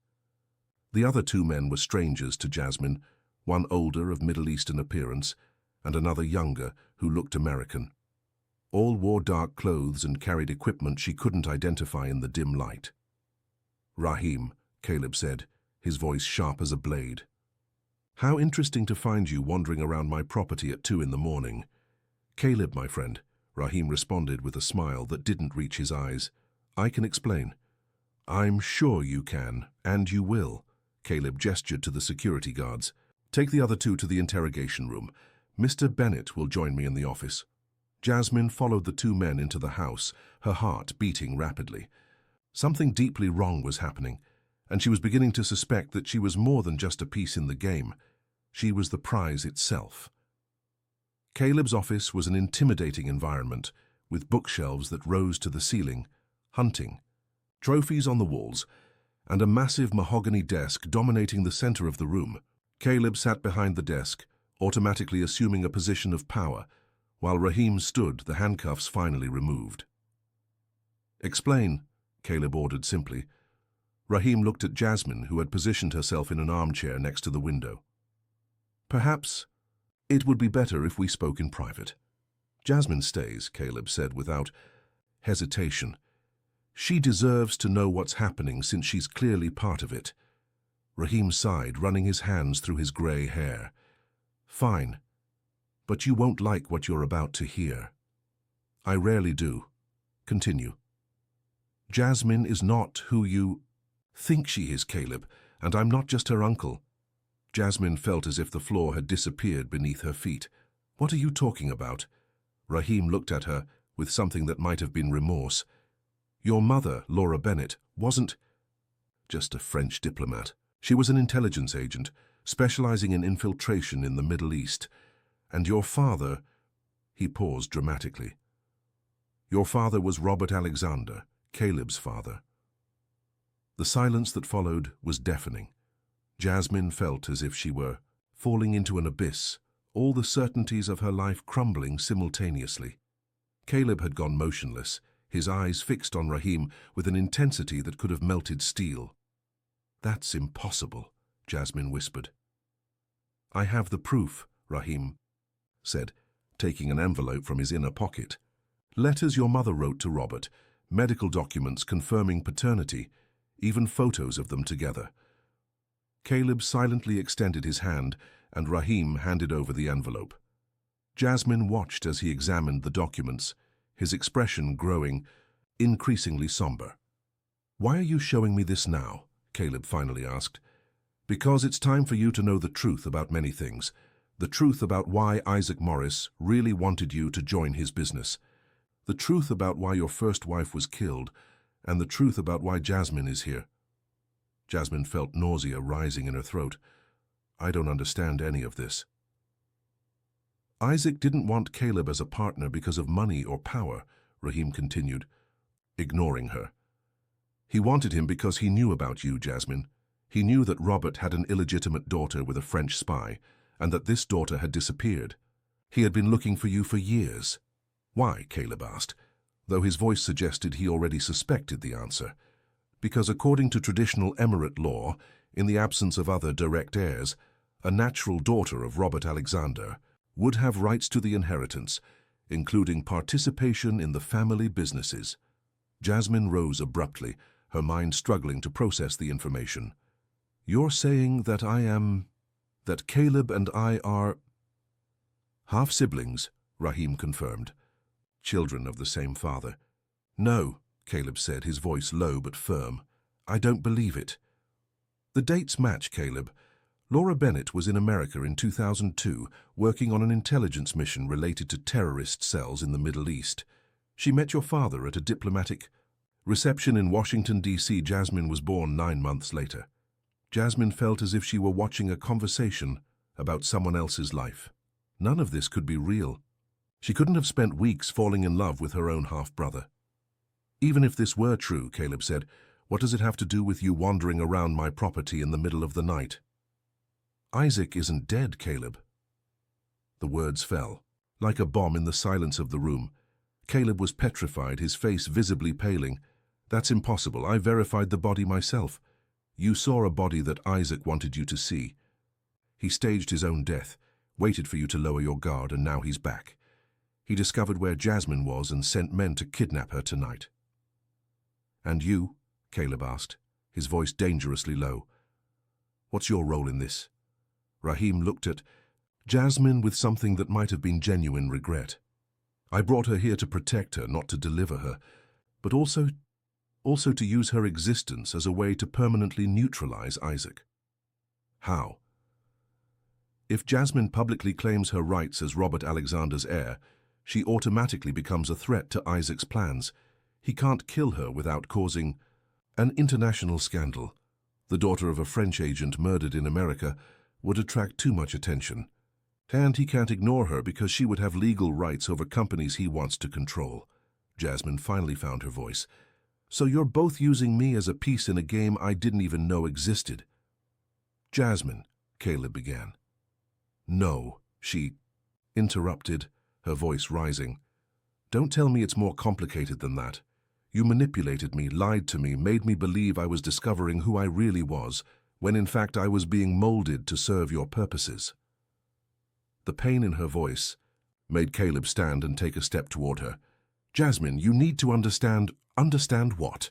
The other two men were strangers to Jasmine, one older of Middle Eastern appearance, and another younger who looked American. All wore dark clothes and carried equipment she couldn't identify in the dim light. "Rahim," Caleb said, his voice sharp as a blade. "How interesting to find you wandering around my property at 2 in the morning." "Caleb, my friend," Rahim responded with a smile that didn't reach his eyes. "I can explain." "I'm sure you can, and you will." Caleb gestured to the security guards. "Take the other two to the interrogation room. Mr. Bennett will join me in the office." Jasmine followed the two men into the house, her heart beating rapidly. Something deeply wrong was happening, and she was beginning to suspect that she was more than just a piece in the game. She was the prize itself. Caleb's office was an intimidating environment, with bookshelves that rose to the ceiling, hunting, trophies on the walls, and a massive mahogany desk dominating the center of the room. Caleb sat behind the desk, automatically assuming a position of power, while Rahim stood, the handcuffs finally removed. "Explain," Caleb ordered simply. Rahim looked at Jasmine, who had positioned herself in an armchair next to the window. "Perhaps it would be better if we spoke in private." "Jasmine stays," Caleb said without hesitation. "She deserves to know what's happening since she's clearly part of it." Rahim sighed, running his hands through his grey hair. "Fine, but you won't like what you're about to hear." "I rarely do. Continue." "Jasmine is not who you think she is, Caleb, and I'm not just her uncle." Jasmine felt as if the floor had disappeared beneath her feet. "What are you talking about?" Rahim looked at her with something that might have been remorse. "Your mother, Laura Bennett, wasn't just a French diplomat. She was an intelligence agent, specializing in infiltration in the Middle East. And your father—" He paused dramatically. "Your father was Robert Alexander, Caleb's father." The silence that followed was deafening. Jasmine felt as if she were falling into an abyss, all the certainties of her life crumbling simultaneously. Caleb had gone motionless, his eyes fixed on Rahim with an intensity that could have melted steel. "That's impossible," Jasmine whispered. "I have the proof," Rahim said, taking an envelope from his inner pocket. "Letters your mother wrote to Robert, medical documents confirming paternity, even photos of them together." Caleb silently extended his hand, and Rahim handed over the envelope. Jasmine watched as he examined the documents, his expression growing increasingly somber. "Why are you showing me this now?" Caleb finally asked. "Because it's time for you to know the truth about many things. The truth about why Isaac Morris really wanted you to join his business. The truth about why your first wife was killed, and the truth about why Jasmine is here." Jasmine felt nausea rising in her throat. "I don't understand any of this." "Isaac didn't want Caleb as a partner because of money or power," Rahim continued, ignoring her. "He wanted him because he knew about you, Jasmine. He knew that Robert had an illegitimate daughter with a French spy, and that this daughter had disappeared. He had been looking for you for years." "Why?" Caleb asked, though his voice suggested he already suspected the answer. "Because according to traditional emirate law, In the absence of other direct heirs, a natural daughter of Robert Alexander would have rights to the inheritance, including participation in the family businesses. Jasmine rose abruptly, her mind struggling to process the information. "You're saying that that Caleb and I are half-siblings," Rahim confirmed. "Children of the same father." "No," Caleb said, his voice low but firm. "I don't believe it." "The dates match, Caleb. Laura Bennett was in America in 2002, working on an intelligence mission related to terrorist cells in the Middle East. She met your father at a diplomatic reception in Washington, D.C. Jasmine was born 9 months later. Jasmine felt as if she were watching a conversation about someone else's life. None of this could be real. She couldn't have spent weeks falling in love with her own half-brother. "Even if this were true," Caleb said, "what does it have to do with you wandering around my property in the middle of the night?" "Isaac isn't dead, Caleb." The words fell, like a bomb in the silence of the room. Caleb was petrified, his face visibly paling. "That's impossible. I verified the body myself." "You saw a body that Isaac wanted you to see. He staged his own death, waited for you to lower your guard, and now he's back. He discovered where Jasmine was and sent men to kidnap her tonight." "And you?" Caleb asked, his voice dangerously low. "What's your role in this?" Rahim looked at Jasmine with something that might have been genuine regret. "I brought her here to protect her, not to deliver her, but also to use her existence as a way to permanently neutralize Isaac." "How?" "If Jasmine publicly claims her rights as Robert Alexander's heir, she automatically becomes a threat to Isaac's plans. He can't kill her without causing an international scandal. The daughter of a French agent murdered in America would attract too much attention. And he can't ignore her because she would have legal rights over companies he wants to control." Jasmine finally found her voice. "So you're both using me as a piece in a game I didn't even know existed." "Jasmine," Caleb began. "No," she interrupted, her voice rising. "Don't tell me it's more complicated than that. You manipulated me, lied to me, made me believe I was discovering who I really was, when in fact I was being molded to serve your purposes." The pain in her voice made Caleb stand and take a step toward her. "Jasmine, you need to understand." "Understand what?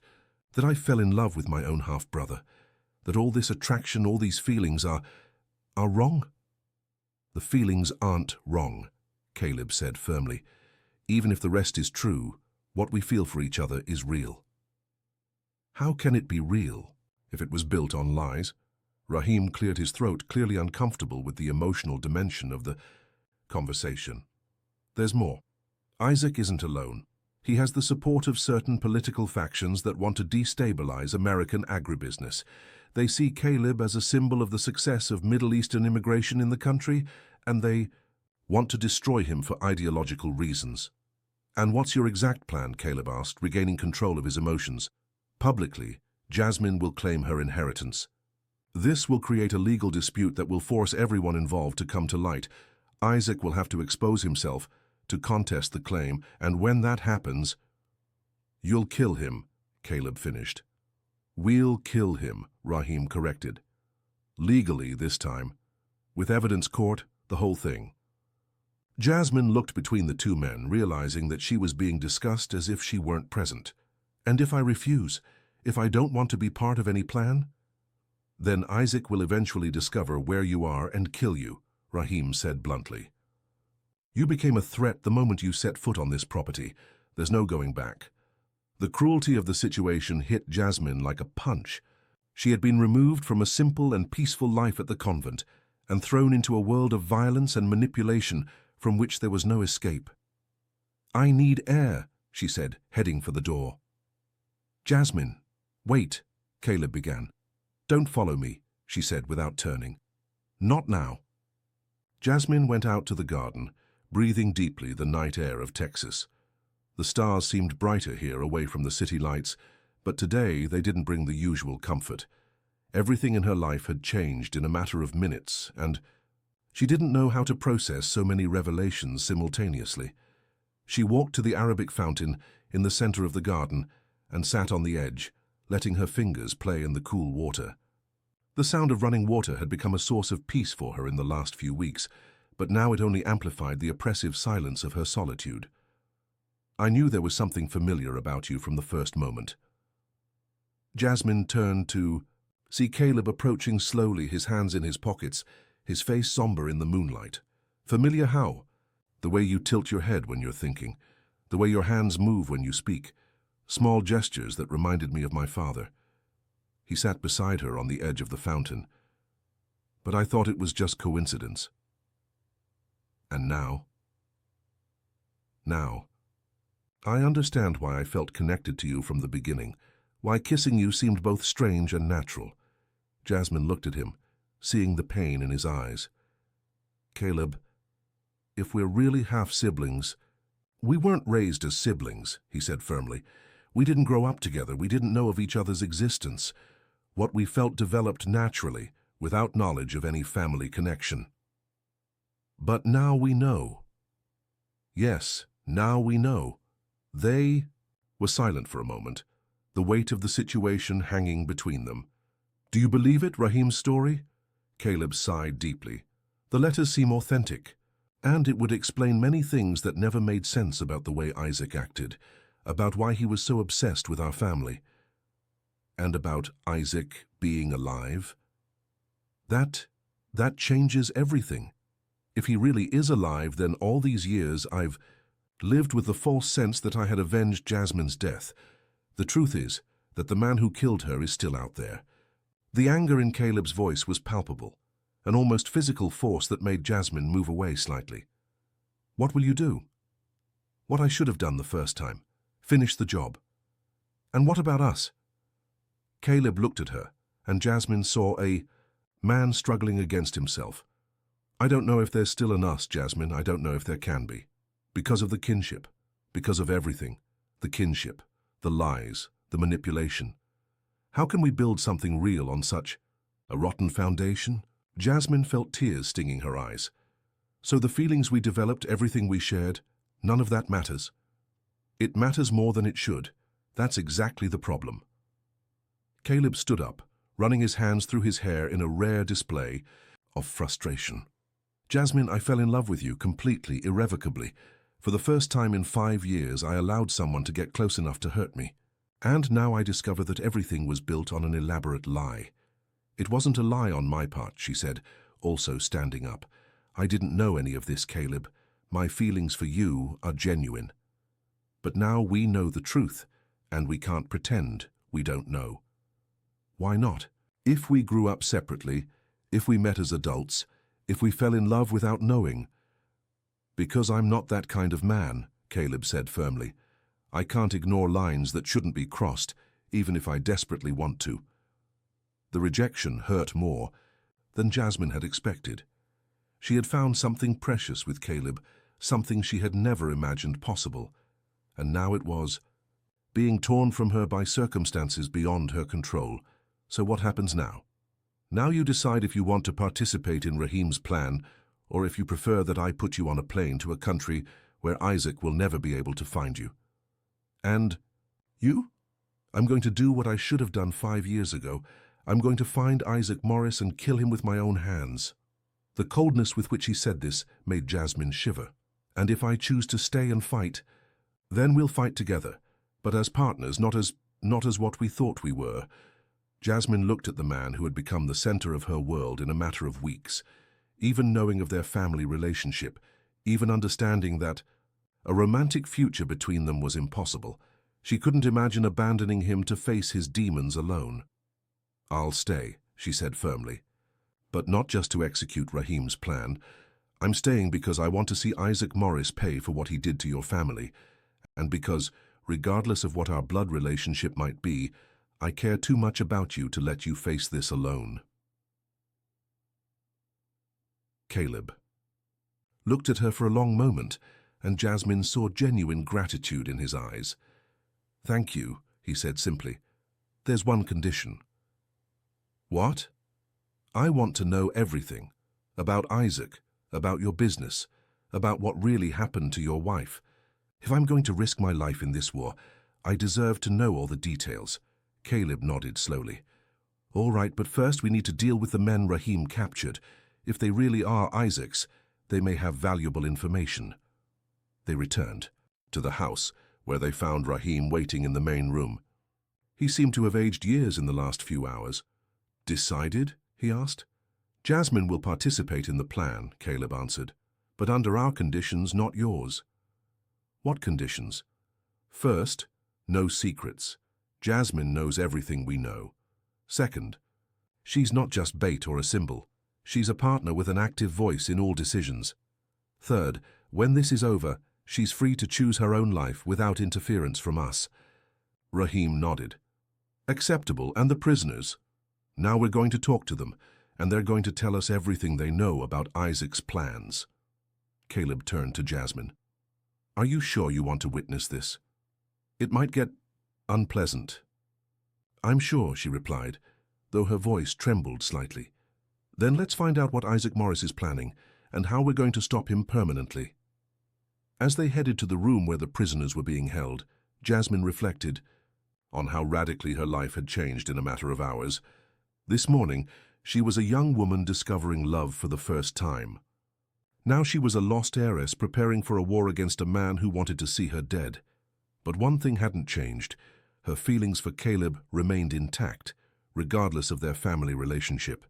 That I fell in love with my own half-brother. That all this attraction, all these feelings are wrong?" "The feelings aren't wrong," Caleb said firmly. "Even if the rest is true, what we feel for each other is real." "How can it be real if it was built on lies?" Rahim cleared his throat, clearly uncomfortable with the emotional dimension of the conversation. "There's more. Isaac isn't alone. He has the support of certain political factions that want to destabilize American agribusiness. They see Caleb as a symbol of the success of Middle Eastern immigration in the country, and they want to destroy him for ideological reasons." "And what's your exact plan?" Caleb asked, regaining control of his emotions. "Publicly, Jasmine will claim her inheritance. This will create a legal dispute that will force everyone involved to come to light. Isaac will have to expose himself to contest the claim, and when that happens—" "You'll kill him," Caleb finished. "We'll kill him," Rahim corrected. "Legally this time. With evidence, court, the whole thing." Jasmine looked between the two men, realizing that she was being discussed as if she weren't present. "And if I refuse? If I don't want to be part of any plan?" "Then Isaac will eventually discover where you are and kill you," Rahim said bluntly. "You became a threat the moment you set foot on this property. There's no going back." The cruelty of the situation hit Jasmine like a punch. She had been removed from a simple and peaceful life at the convent and thrown into a world of violence and manipulation from which there was no escape. "I need air," she said, heading for the door. "Jasmine, wait," Caleb began. "Don't follow me," she said without turning. "Not now." Jasmine went out to the garden, breathing deeply the night air of Texas. The stars seemed brighter here away from the city lights, but today they didn't bring the usual comfort. Everything in her life had changed in a matter of minutes, and she didn't know how to process so many revelations simultaneously. She walked to the Arabic fountain in the center of the garden and sat on the edge, letting her fingers play in the cool water. The sound of running water had become a source of peace for her in the last few weeks, but now it only amplified the oppressive silence of her solitude. I knew there was something familiar about you from the first moment. Jasmine turned to see Caleb approaching slowly, his hands in his pockets, his face somber in the moonlight. Familiar how? The way you tilt your head when you're thinking, the way your hands move when you speak, small gestures that reminded me of my father. He sat beside her on the edge of the fountain, but I thought it was just coincidence. And now, I understand why I felt connected to you from the beginning, why kissing you seemed both strange and natural. Jasmine looked at him, seeing the pain in his eyes. Caleb, if we're really half-siblings, we weren't raised as siblings, he said firmly. We didn't grow up together, we didn't know of each other's existence. What we felt developed naturally, without knowledge of any family connection. But now we know. Yes, now we know. They were silent for a moment, the weight of the situation hanging between them. Do you believe it, Rahim's story? Caleb sighed deeply. The letters seem authentic, and it would explain many things that never made sense about the way Isaac acted, about why he was so obsessed with our family, and about Isaac being alive. That changes everything. If he really is alive, then all these years I've lived with the false sense that I had avenged Jasmine's death. The truth is that the man who killed her is still out there. The anger in Caleb's voice was palpable, an almost physical force that made Jasmine move away slightly. What will you do? What I should have done the first time. Finish the job. And what about us? Caleb looked at her, and Jasmine saw a man struggling against himself. I don't know if there's still an us, Jasmine. I don't know if there can be. Because of the kinship. Because of everything. The kinship. The lies. The manipulation. How can we build something real on such a rotten foundation? Jasmine felt tears stinging her eyes. So the feelings we developed, everything we shared, none of that matters. It matters more than it should. That's exactly the problem. Caleb stood up, running his hands through his hair in a rare display of frustration. Jasmine, I fell in love with you completely, irrevocably. For the first time in 5 years, I allowed someone to get close enough to hurt me. And now I discover that everything was built on an elaborate lie. It wasn't a lie on my part, she said, also standing up. I didn't know any of this, Caleb. My feelings for you are genuine. But now we know the truth, and we can't pretend we don't know. Why not? If we grew up separately, if we met as adults, if we fell in love without knowing. Because I'm not that kind of man, Caleb said firmly. I can't ignore lines that shouldn't be crossed, even if I desperately want to. The rejection hurt more than Jasmine had expected. She had found something precious with Caleb, something she had never imagined possible. And now it was being torn from her by circumstances beyond her control. So what happens now? Now you decide if you want to participate in Rahim's plan, or if you prefer that I put you on a plane to a country where Isaac will never be able to find you. And you? I'm going to do what I should have done 5 years ago. I'm going to find Isaac Morris and kill him with my own hands. The coldness with which he said this made Jasmine shiver. And if I choose to stay and fight, then we'll fight together, but as partners, not as what we thought we were. Jasmine looked at the man who had become the center of her world in a matter of weeks, even knowing of their family relationship, even understanding that a romantic future between them was impossible. She couldn't imagine abandoning him to face his demons alone. I'll stay, she said firmly. But not just to execute Rahim's plan. I'm staying because I want to see Isaac Morris pay for what he did to your family, and because, regardless of what our blood relationship might be, I care too much about you to let you face this alone. Caleb looked at her for a long moment, and Jasmine saw genuine gratitude in his eyes. Thank you, he said simply. There's one condition. What? I want to know everything. About Isaac, about your business, about what really happened to your wife. If I'm going to risk my life in this war, I deserve to know all the details. Caleb nodded slowly. All right, but first we need to deal with the men Rahim captured. If they really are Isaac's, they may have valuable information. They returned to the house, where they found Rahim waiting in the main room. He seemed to have aged years in the last few hours. Decided? He asked. Jasmine will participate in the plan, Caleb answered, but under our conditions, not yours. What conditions? First, no secrets. Jasmine knows everything we know. Second, she's not just bait or a symbol. She's a partner with an active voice in all decisions. Third, when this is over, she's free to choose her own life without interference from us. Rahim nodded. Acceptable, and the prisoners? Now we're going to talk to them, and they're going to tell us everything they know about Isaac's plans. Caleb turned to Jasmine. Are you sure you want to witness this? It might get unpleasant. I'm sure, she replied, though her voice trembled slightly. Then let's find out what Isaac Morris is planning and how we're going to stop him permanently. As they headed to the room where the prisoners were being held, Jasmine reflected on how radically her life had changed in a matter of hours. This morning, she was a young woman discovering love for the first time. Now she was a lost heiress preparing for a war against a man who wanted to see her dead. But one thing hadn't changed. Her feelings for Caleb remained intact, regardless of their family relationship.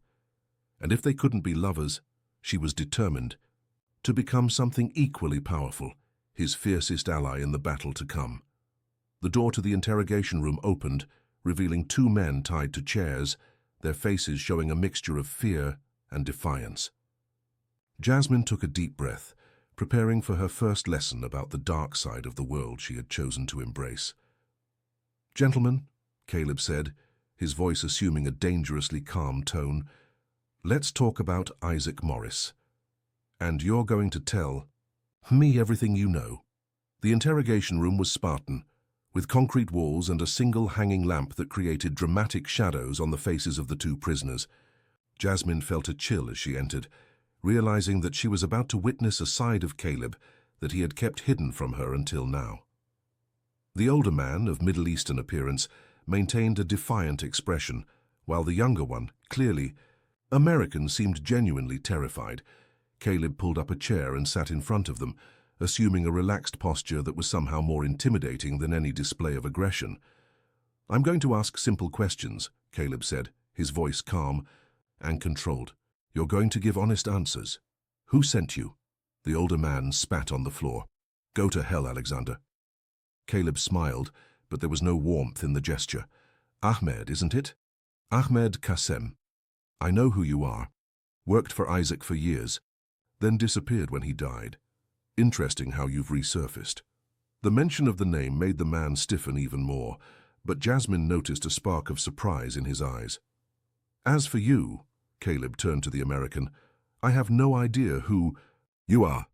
And if they couldn't be lovers, she was determined to become something equally powerful, his fiercest ally in the battle to come. The door to the interrogation room opened, revealing two men tied to chairs, their faces showing a mixture of fear and defiance. Jasmine took a deep breath, preparing for her first lesson about the dark side of the world she had chosen to embrace. Gentlemen, Caleb said, his voice assuming a dangerously calm tone, let's talk about Isaac Morris. And you're going to tell me everything you know. The interrogation room was Spartan, with concrete walls and a single hanging lamp that created dramatic shadows on the faces of the two prisoners. Jasmine felt a chill as she entered, realizing that she was about to witness a side of Caleb that he had kept hidden from her until now. The older man, of Middle Eastern appearance, maintained a defiant expression, while the younger one, clearly American, seemed genuinely terrified. Caleb pulled up a chair and sat in front of them, assuming a relaxed posture that was somehow more intimidating than any display of aggression. I'm going to ask simple questions, Caleb said, his voice calm and controlled. You're going to give honest answers. Who sent you? The older man spat on the floor. Go to hell, Alexander. Caleb smiled, but there was no warmth in the gesture. Ahmed, isn't it? Ahmed Qassem. I know who you are. Worked for Isaac for years, then disappeared when he died. Interesting how you've resurfaced. The mention of the name made the man stiffen even more, but Jasmine noticed a spark of surprise in his eyes. As for you, Caleb turned to the American, I have no idea who you are,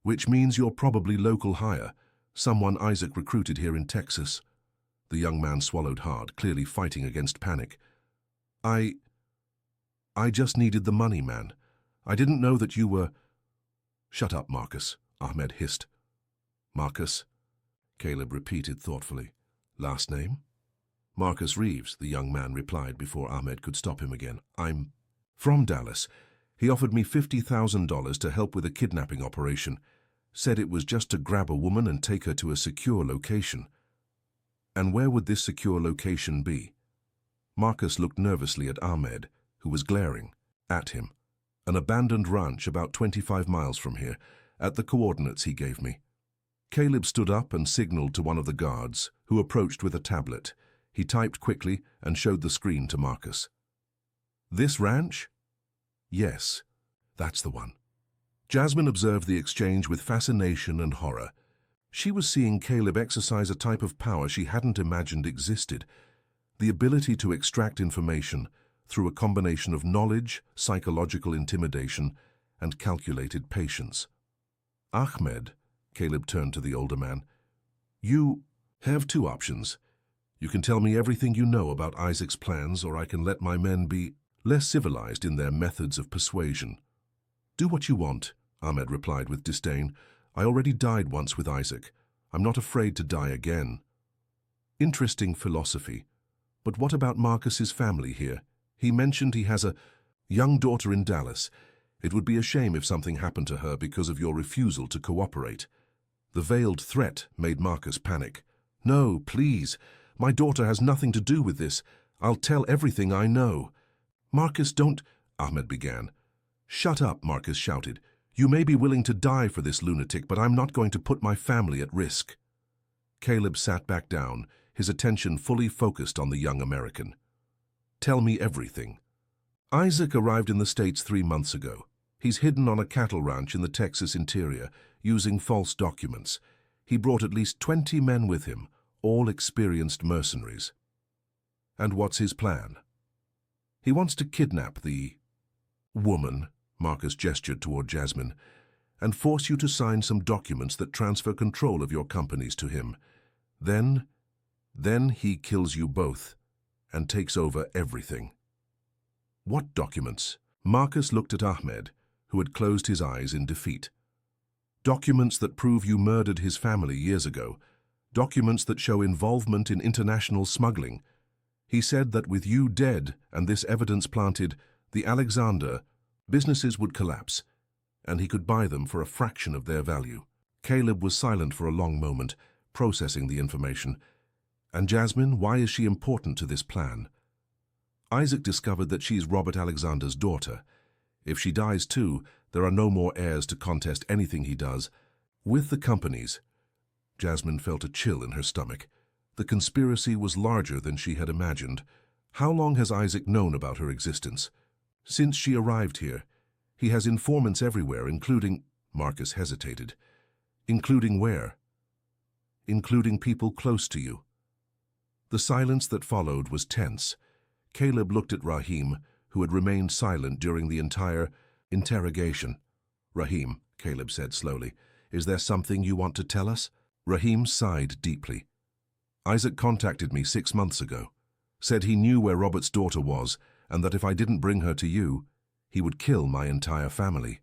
which means you're probably local hire, someone Isaac recruited here in Texas. The young man swallowed hard, clearly fighting against panic. I just needed the money, man. I didn't know that you were... Shut up, Marcus, Ahmed hissed. Marcus, Caleb repeated thoughtfully. Last name? Marcus Reeves, the young man replied before Ahmed could stop him again. I'm from Dallas. He offered me $50,000 to help with a kidnapping operation. Said it was just to grab a woman and take her to a secure location. And where would this secure location be? Marcus looked nervously at Ahmed, who was glaring at him. An abandoned ranch about 25 miles from here, at the coordinates he gave me. Caleb stood up and signaled to one of the guards, who approached with a tablet. He typed quickly and showed the screen to Marcus. This ranch? Yes, that's the one. Jasmine observed the exchange with fascination and horror. She was seeing Caleb exercise a type of power she hadn't imagined existed, the ability to extract information through a combination of knowledge, psychological intimidation, and calculated patience. Ahmed, Caleb turned to the older man, you have two options. You can tell me everything you know about Isaac's plans, or I can let my men be less civilized in their methods of persuasion. Do what you want, Ahmed replied with disdain. I already died once with Isaac. I'm not afraid to die again. Interesting philosophy. But what about Marcus's family here? He mentioned he has a young daughter in Dallas. It would be a shame if something happened to her because of your refusal to cooperate. The veiled threat made Marcus panic. No, please. My daughter has nothing to do with this. I'll tell everything I know. Marcus, don't, Ahmed began. Shut up, Marcus shouted. You may be willing to die for this lunatic, but I'm not going to put my family at risk. Caleb sat back down, his attention fully focused on the young American. Tell me everything. Isaac arrived in the States 3 months ago. He's hidden on a cattle ranch in the Texas interior, using false documents. He brought at least 20 men with him, all experienced mercenaries. And what's his plan? He wants to kidnap the woman, Marcus gestured toward Jasmine, and force you to sign some documents that transfer control of your companies to him. Then he kills you both and takes over everything. What documents? Marcus looked at Ahmed, who had closed his eyes in defeat. Documents that prove you murdered his family years ago. Documents that show involvement in international smuggling. He said that with you dead and this evidence planted, the Alexander businesses would collapse, and he could buy them for a fraction of their value. Caleb was silent for a long moment, processing the information. And Jasmine, why is she important to this plan? Isaac discovered that she's Robert Alexander's daughter. If she dies too, there are no more heirs to contest anything he does. With the companies, Jasmine felt a chill in her stomach. The conspiracy was larger than she had imagined. How long has Isaac known about her existence? Since she arrived here. He has informants everywhere, including... Marcus hesitated. Including where? Including people close to you. The silence that followed was tense. Caleb looked at Rahim, who had remained silent during the entire interrogation. Rahim, Caleb said slowly, is there something you want to tell us? Rahim sighed deeply. Isaac contacted me 6 months ago, said he knew where Robert's daughter was, and that if I didn't bring her to you, he would kill my entire family.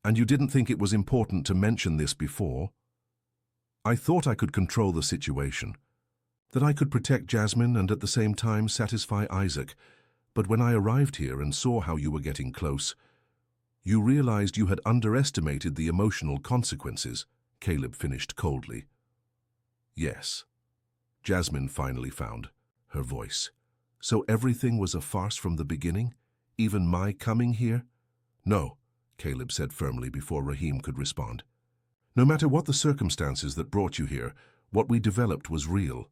And you didn't think it was important to mention this before? I thought I could control the situation, that I could protect Jasmine and at the same time satisfy Isaac. But when I arrived here and saw how you were getting close, you realized you had underestimated the emotional consequences, Caleb finished coldly. Yes. Jasmine finally found her voice. So everything was a farce from the beginning? Even my coming here? No, Caleb said firmly before Rahim could respond. No matter what the circumstances that brought you here, what we developed was real,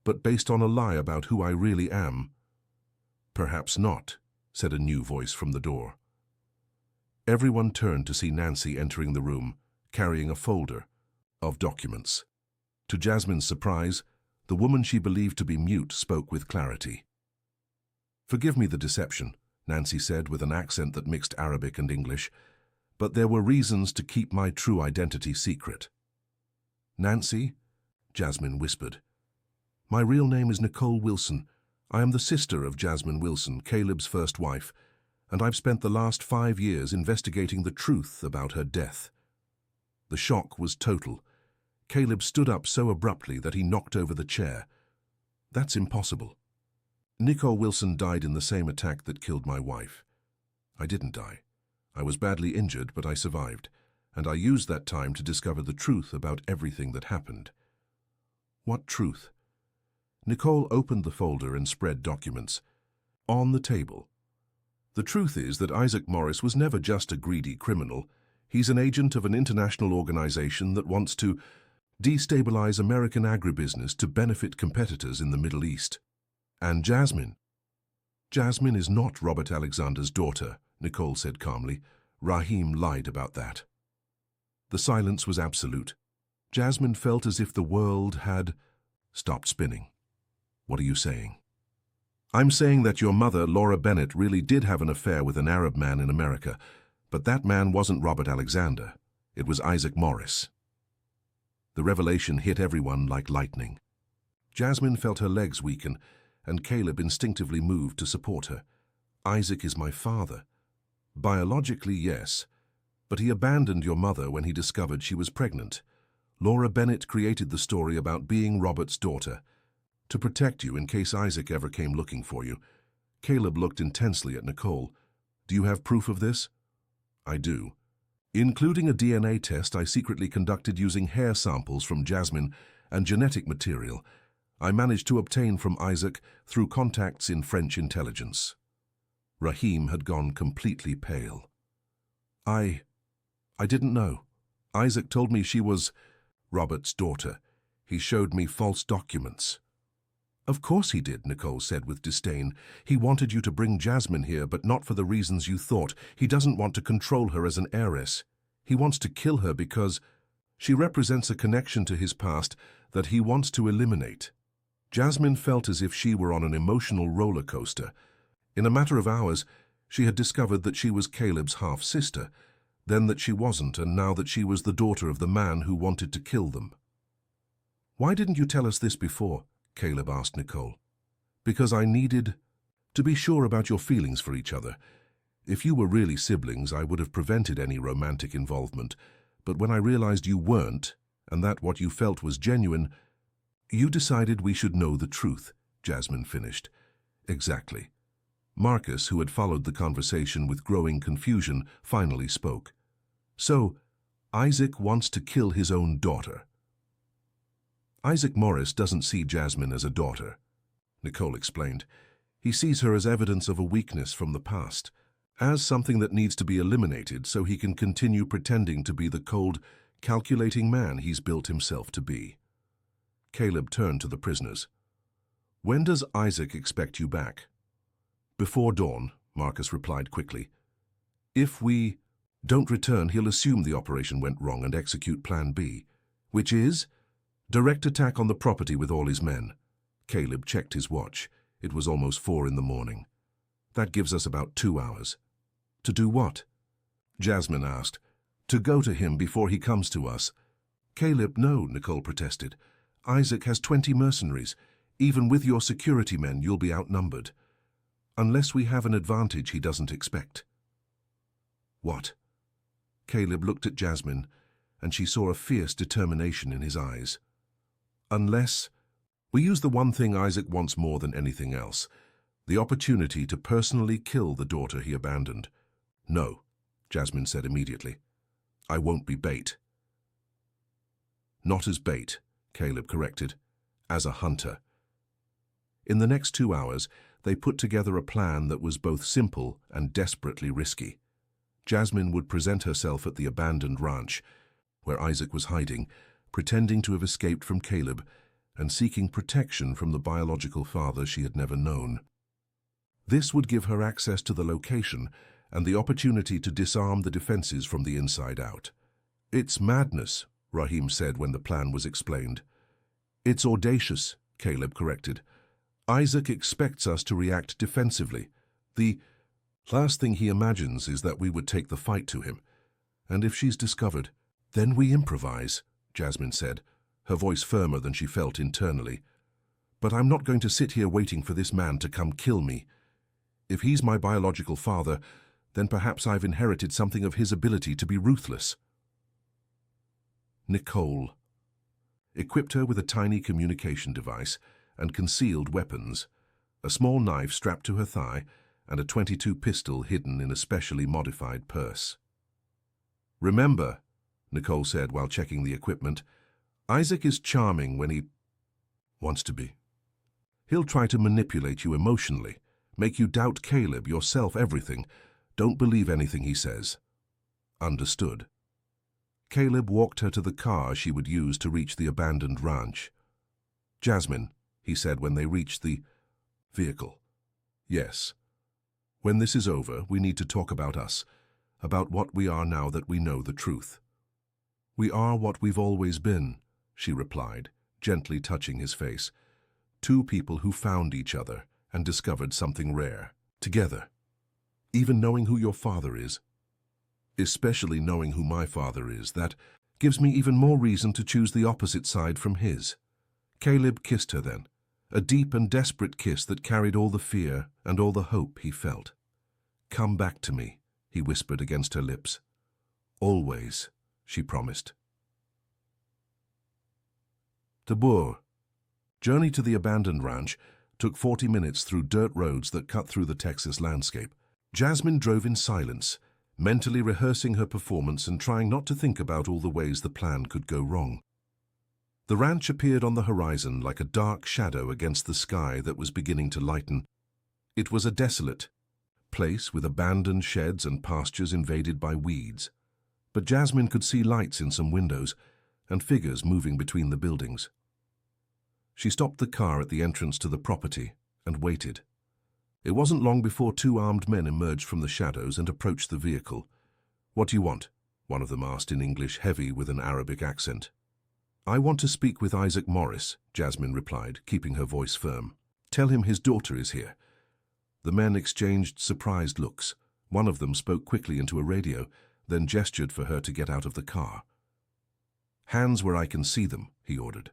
but based on a lie about who I really am. Perhaps not, said a new voice from the door. Everyone turned to see Nancy entering the room, carrying a folder of documents. To Jasmine's surprise, the woman she believed to be mute spoke with clarity. Forgive me the deception, Nancy said with an accent that mixed Arabic and English, but there were reasons to keep my true identity secret. Nancy, Jasmine whispered. My real name is Nicole Wilson. I am the sister of Jasmine Wilson, Caleb's first wife, and I've spent the last 5 years investigating the truth about her death. The shock was total. Caleb stood up so abruptly that he knocked over the chair. That's impossible. Nicole Wilson died in the same attack that killed my wife. I didn't die. I was badly injured, but I survived, and I used that time to discover the truth about everything that happened. What truth? Nicole opened the folder and spread documents. On the table. The truth is that Isaac Morris was never just a greedy criminal. He's an agent of an international organization that wants to destabilize American agribusiness to benefit competitors in the Middle East. And Jasmine. Jasmine is not Robert Alexander's daughter, Nicole said calmly. Rahim lied about that. The silence was absolute. Jasmine felt as if the world had stopped spinning. What are you saying? I'm saying that your mother, Laura Bennett, really did have an affair with an Arab man in America, but that man wasn't Robert Alexander. It was Isaac Morris. The revelation hit everyone like lightning. Jasmine felt her legs weaken, and Caleb instinctively moved to support her. Isaac is my father. Biologically, yes, but he abandoned your mother when he discovered she was pregnant. Laura Bennett created the story about being Robert's daughter, to protect you in case Isaac ever came looking for you. Caleb looked intensely at Nicole. Do you have proof of this? I do. Including a DNA test I secretly conducted using hair samples from Jasmine and genetic material I managed to obtain from Isaac through contacts in French intelligence. Rahim had gone completely pale. I didn't know. Isaac told me she was Robert's daughter. He showed me false documents. Of course he did, Nicole said with disdain. He wanted you to bring Jasmine here, but not for the reasons you thought. He doesn't want to control her as an heiress. He wants to kill her because she represents a connection to his past that he wants to eliminate. Jasmine felt as if she were on an emotional roller coaster. In a matter of hours, she had discovered that she was Caleb's half-sister, then that she wasn't, and now that she was the daughter of the man who wanted to kill them. Why didn't you tell us this before? Caleb asked Nicole. Because I needed to be sure about your feelings for each other. If you were really siblings, I would have prevented any romantic involvement. But when I realized you weren't, and that what you felt was genuine, you decided we should know the truth, Jasmine finished. Exactly. Marcus, who had followed the conversation with growing confusion, finally spoke. So, Isaac wants to kill his own daughter. Isaac Morris doesn't see Jasmine as a daughter, Nicole explained. He sees her as evidence of a weakness from the past, as something that needs to be eliminated so he can continue pretending to be the cold, calculating man he's built himself to be. Caleb turned to the prisoners. When does Isaac expect you back? Before dawn, Marcus replied quickly. If we don't return, he'll assume the operation went wrong and execute Plan B, which is direct attack on the property with all his men. Caleb checked his watch. It was almost 4 in the morning. That gives us about 2 hours. To do what? Jasmine asked. To go to him before he comes to us. Caleb, no, Nicole protested. Isaac has 20 mercenaries. Even with your security men, you'll be outnumbered. Unless we have an advantage he doesn't expect. What? Caleb looked at Jasmine, and she saw a fierce determination in his eyes. Unless we use the one thing Isaac wants more than anything else, the opportunity to personally kill the daughter he abandoned. No, Jasmine said immediately. I won't be bait. Not as bait, Caleb corrected, as a hunter. In the next 2 hours, they put together a plan that was both simple and desperately risky. Jasmine would present herself at the abandoned ranch, where Isaac was hiding, pretending to have escaped from Caleb and seeking protection from the biological father she had never known. This would give her access to the location and the opportunity to disarm the defenses from the inside out. It's madness, Rahim said when the plan was explained. It's audacious, Caleb corrected. Isaac expects us to react defensively. The last thing he imagines is that we would take the fight to him. And if she's discovered, then we improvise, Jasmine said, her voice firmer than she felt internally. But I'm not going to sit here waiting for this man to come kill me. If he's my biological father, then perhaps I've inherited something of his ability to be ruthless. Nicole equipped her with a tiny communication device and concealed weapons, a small knife strapped to her thigh and a .22 pistol hidden in a specially modified purse. Remember, Nicole said while checking the equipment, Isaac is charming when he wants to be. He'll try to manipulate you emotionally, make you doubt Caleb, yourself, everything. Don't believe anything he says. Understood. Caleb walked her to the car she would use to reach the abandoned ranch. Jasmine, he said when they reached the vehicle. Yes. When this is over, we need to talk about us, about what we are now that we know the truth. We are what we've always been, she replied, gently touching his face. 2 people who found each other and discovered something rare, together. Even knowing who your father is, especially knowing who my father is, that gives me even more reason to choose the opposite side from his. Caleb kissed her then, a deep and desperate kiss that carried all the fear and all the hope he felt. Come back to me, he whispered against her lips. Always, she promised. Tabor. Journey to the abandoned ranch took 40 minutes through dirt roads that cut through the Texas landscape. Jasmine drove in silence, mentally rehearsing her performance and trying not to think about all the ways the plan could go wrong. The ranch appeared on the horizon like a dark shadow against the sky that was beginning to lighten. It was a desolate place with abandoned sheds and pastures invaded by weeds. But Jasmine could see lights in some windows and figures moving between the buildings. She stopped the car at the entrance to the property and waited. It wasn't long before two armed men emerged from the shadows and approached the vehicle. "What do you want?" one of them asked in English, heavy with an Arabic accent. "I want to speak with Isaac Morris," Jasmine replied, keeping her voice firm. "Tell him his daughter is here." The men exchanged surprised looks. One of them spoke quickly into a radio, then gestured for her to get out of the car. "Hands where I can see them," he ordered.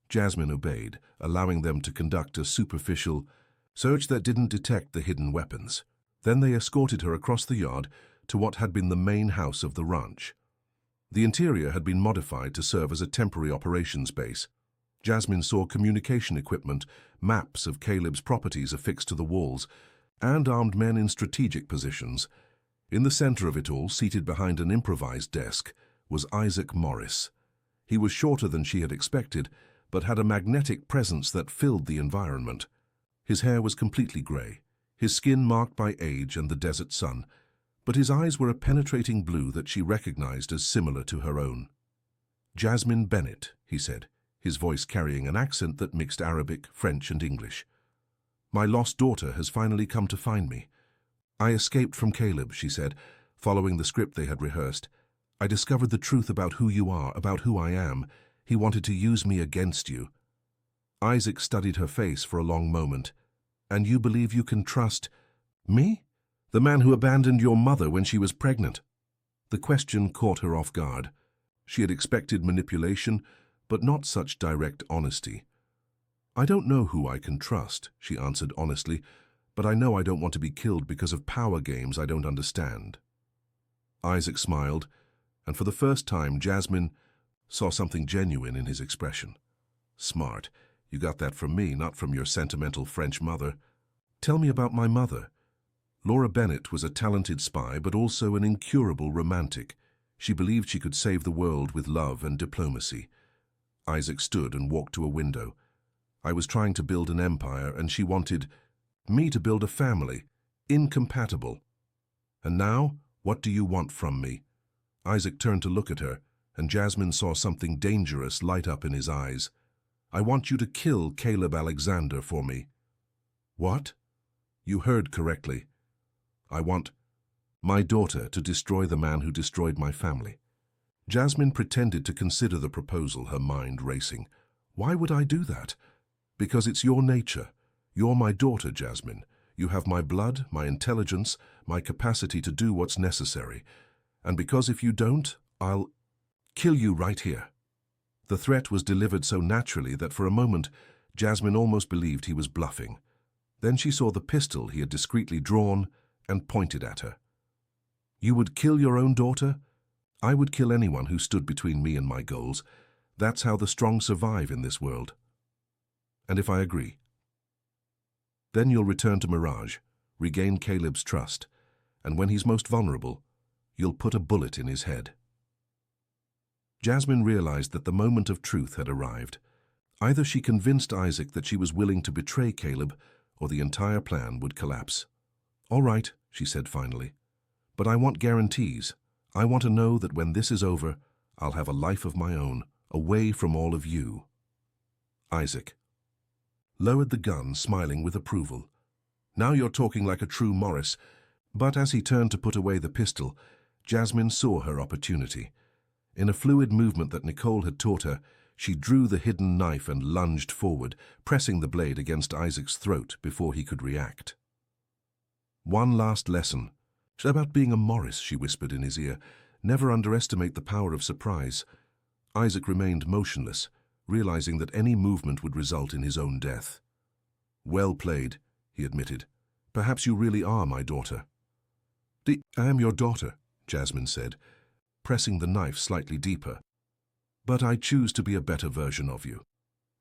Jasmine obeyed, allowing them to conduct a superficial search that didn't detect the hidden weapons. Then they escorted her across the yard to what had been the main house of the ranch. The interior had been modified to serve as a temporary operations base. Jasmine saw communication equipment, maps of Caleb's properties affixed to the walls, and armed men in strategic positions. In the center of it all, seated behind an improvised desk, was Isaac Morris. He was shorter than she had expected, but had a magnetic presence that filled the environment. His hair was completely gray, his skin marked by age and the desert sun, but his eyes were a penetrating blue that she recognized as similar to her own. "Jasmine Bennett," he said, his voice carrying an accent that mixed Arabic, French, and English. "My lost daughter has finally come to find me. I escaped from Caleb," she said, following the script they had rehearsed. "I discovered the truth about who you are, about who I am. He wanted to use me against you." Isaac studied her face for a long moment. "And you believe you can trust me? The man who abandoned your mother when she was pregnant?" The question caught her off guard. She had expected manipulation, but not such direct honesty. "I don't know who I can trust," she answered honestly, "but I know I don't want to be killed because of power games I don't understand." Isaac smiled, and for the first time Jasmine saw something genuine in his expression. "Smart. You got that from me, not from your sentimental French mother. Tell me about my mother." Laura Bennett was a talented spy, but also an incurable romantic. She believed she could save the world with love and diplomacy. Isaac stood and walked to a window. "I was trying to build an empire, and she wanted me to build a family. Incompatible. And now, what do you want from me?" Isaac turned to look at her, and Jasmine saw something dangerous light up in his eyes. "I want you to kill Caleb Alexander for me." "What?" "You heard correctly. I want my daughter to destroy the man who destroyed my family." Jasmine pretended to consider the proposal, her mind racing. "Why would I do that?" "Because it's your nature. You're my daughter, Jasmine. You have my blood, my intelligence, my capacity to do what's necessary. And because if you don't, I'll kill you right here." The threat was delivered so naturally that for a moment Jasmine almost believed he was bluffing. Then she saw the pistol he had discreetly drawn and pointed at her. "You would kill your own daughter? I would kill anyone who stood between me and my goals. That's how the strong survive in this world." "And if I agree?" "Then you'll return to Mirage, regain Caleb's trust, and when he's most vulnerable, you'll put a bullet in his head." Jasmine realized that the moment of truth had arrived. Either she convinced Isaac that she was willing to betray Caleb, or the entire plan would collapse. "All right," she said finally, "but I want guarantees. I want to know that when this is over, I'll have a life of my own, away from all of you." Isaac lowered the gun, smiling with approval. "Now you're talking like a true Morris." But as he turned to put away the pistol, Jasmine saw her opportunity. In a fluid movement that Nicole had taught her, she drew the hidden knife and lunged forward, pressing the blade against Isaac's throat before he could react. "One last lesson about being a Morris," she whispered in his ear. "Never underestimate the power of surprise." Isaac remained motionless, realizing that any movement would result in his own death. "Well played," he admitted. "Perhaps you really are my daughter." "I am your daughter," Jasmine said, pressing the knife slightly deeper. "But I choose to be a better version of you."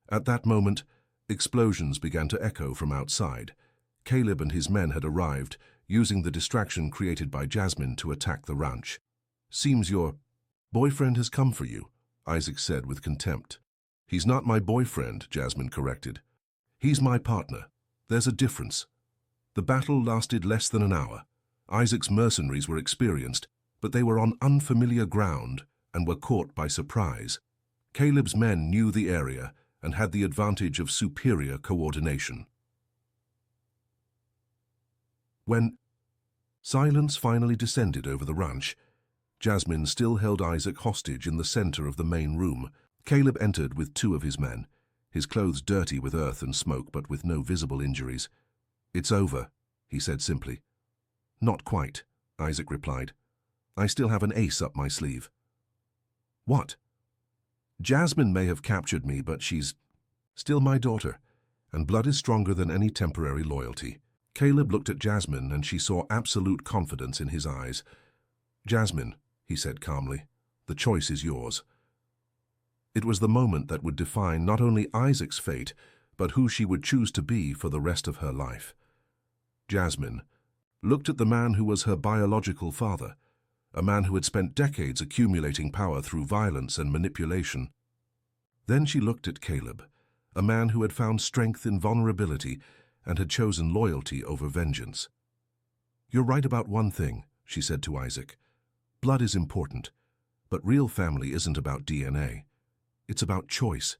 At that moment, Explosions began to echo from outside. Caleb and his men had arrived, using the distraction created by Jasmine to attack the ranch. "Seems your boyfriend has come for you," Isaac said with contempt. "He's not my boyfriend," Jasmine corrected. "He's my partner. There's a difference." The battle lasted less than an hour. Isaac's mercenaries were experienced, but they were on unfamiliar ground and were caught by surprise. Caleb's men knew the area and had the advantage of superior coordination. When silence finally descended over the ranch, Jasmine still held Isaac hostage in the center of the main room. Caleb entered with 2 of his men, his clothes dirty with earth and smoke but with no visible injuries. "It's over," he said simply. "Not quite," Isaac replied. "I still have an ace up my sleeve." "What?" "Jasmine may have captured me, but she's still my daughter, and blood is stronger than any temporary loyalty." Caleb looked at Jasmine and she saw absolute confidence in his eyes. "Jasmine," he said calmly, "the choice is yours." It was the moment that would define not only Isaac's fate, but who she would choose to be for the rest of her life. Jasmine looked at the man who was her biological father, a man who had spent decades accumulating power through violence and manipulation. Then she looked at Caleb, a man who had found strength in vulnerability and had chosen loyalty over vengeance. "You're right about one thing," she said to Isaac. "Blood is important, but real family isn't about DNA. It's about choice."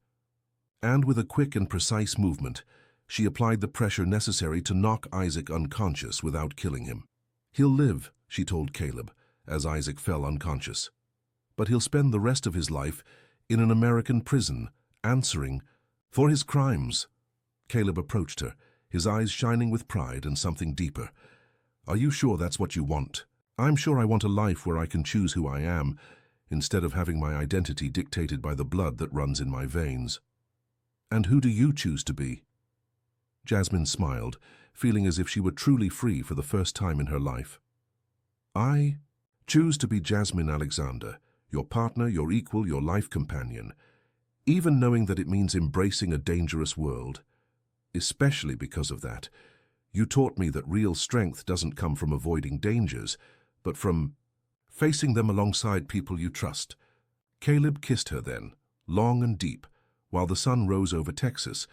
And with a quick and precise movement, she applied the pressure necessary to knock Isaac unconscious without killing him. "He'll live," she told Caleb, as Isaac fell unconscious. "But he'll spend the rest of his life in an American prison, answering for his crimes." Caleb approached her, his eyes shining with pride and something deeper. "Are you sure that's what you want?" "I'm sure I want a life where I can choose who I am, instead of having my identity dictated by the blood that runs in my veins." "And who do you choose to be?" Jasmine smiled, feeling as if she were truly free for the first time in her life. "I choose to be Jasmine Alexander, your partner, your equal, your life companion, even knowing that it means embracing a dangerous world. Especially because of that, you taught me that real strength doesn't come from avoiding dangers, but from facing them alongside people you trust." Caleb kissed her then, long and deep, while the sun rose over Texas,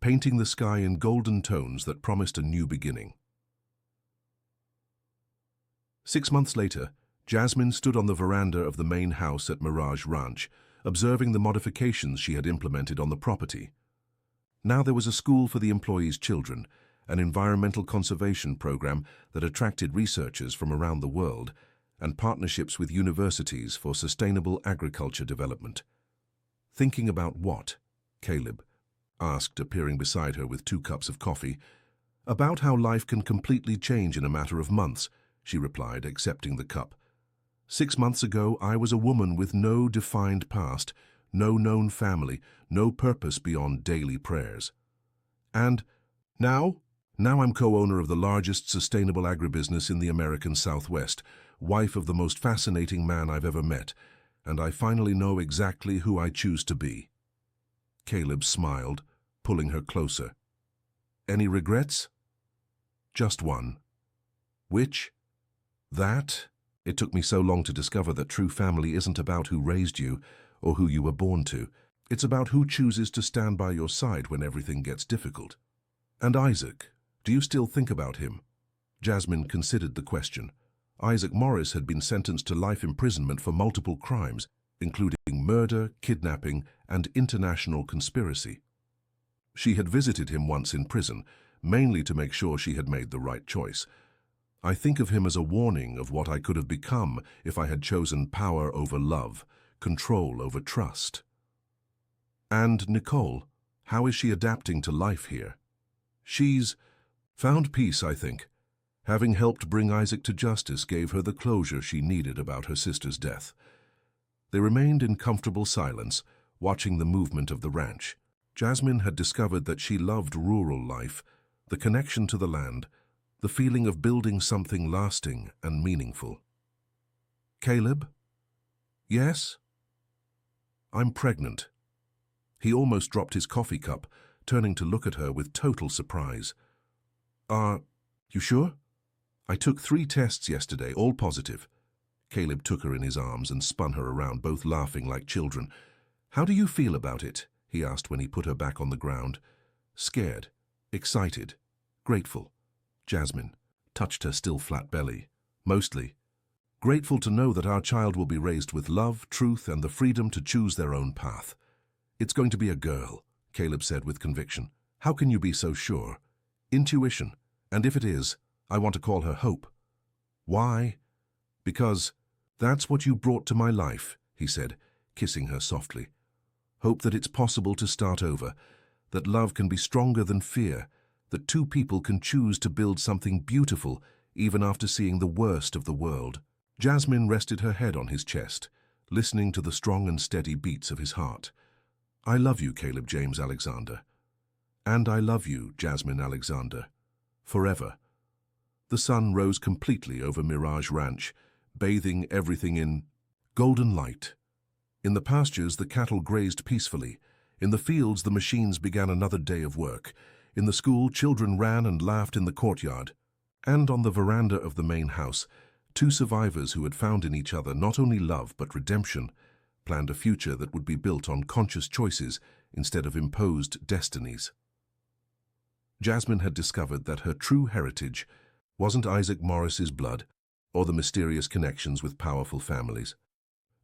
painting the sky in golden tones that promised a new beginning. 6 months later, Jasmine stood on the veranda of the main house at Mirage Ranch, observing the modifications she had implemented on the property. Now there was a school for the employees' children, an environmental conservation program that attracted researchers from around the world, and partnerships with universities for sustainable agriculture development. "Thinking about what?" Caleb asked, appearing beside her with 2 cups of coffee. "About how life can completely change in a matter of months," she replied, accepting the cup. "6 months ago, I was a woman with no defined past, no known family, no purpose beyond daily prayers. And now I'm co-owner of the largest sustainable agribusiness in the American Southwest, wife of the most fascinating man I've ever met, and I finally know exactly who I choose to be." Caleb smiled, pulling her closer. "Any regrets?" "Just one." "Which?" "That. It took me so long to discover that true family isn't about who raised you or who you were born to. It's about who chooses to stand by your side when everything gets difficult." "And Isaac, do you still think about him?" Jasmine considered the question. Isaac Morris had been sentenced to life imprisonment for multiple crimes, including murder, kidnapping, and international conspiracy. She had visited him once in prison, mainly to make sure she had made the right choice. "I think of him as a warning of what I could have become if I had chosen power over love, control over trust." "And Nicole, how is she adapting to life here?" "She's found peace, I think. Having helped bring Isaac to justice gave her the closure she needed about her sister's death." They remained in comfortable silence, watching the movement of the ranch. Jasmine had discovered that she loved rural life, the connection to the land, the feeling of building something lasting and meaningful. "Caleb?" "Yes?" "I'm pregnant." He almost dropped his coffee cup, turning to look at her with total surprise. "Are you sure? I took 3 tests yesterday, all positive." Caleb took her in his arms and spun her around, both laughing like children. "How do you feel about it?" he asked when he put her back on the ground. "Scared, excited, grateful." Jasmine touched her still flat belly. "Mostly. Grateful to know that our child will be raised with love, truth, and the freedom to choose their own path." "It's going to be a girl," Caleb said with conviction. "How can you be so sure?" "Intuition. And if it is, I want to call her Hope." "Why?" "Because that's what you brought to my life," he said, kissing her softly. "Hope that it's possible to start over, that love can be stronger than fear, that 2 people can choose to build something beautiful even after seeing the worst of the world." Jasmine rested her head on his chest, listening to the strong and steady beats of his heart. "I love you, Caleb James Alexander. And I love you, Jasmine Alexander. Forever." The sun rose completely over Mirage Ranch, bathing everything in golden light. In the pastures, the cattle grazed peacefully. In the fields, the machines began another day of work. In the school, children ran and laughed in the courtyard. And on the veranda of the main house, 2 survivors who had found in each other not only love but redemption planned a future that would be built on conscious choices instead of imposed destinies. Jasmine had discovered that her true heritage wasn't Isaac Morris's blood or the mysterious connections with powerful families.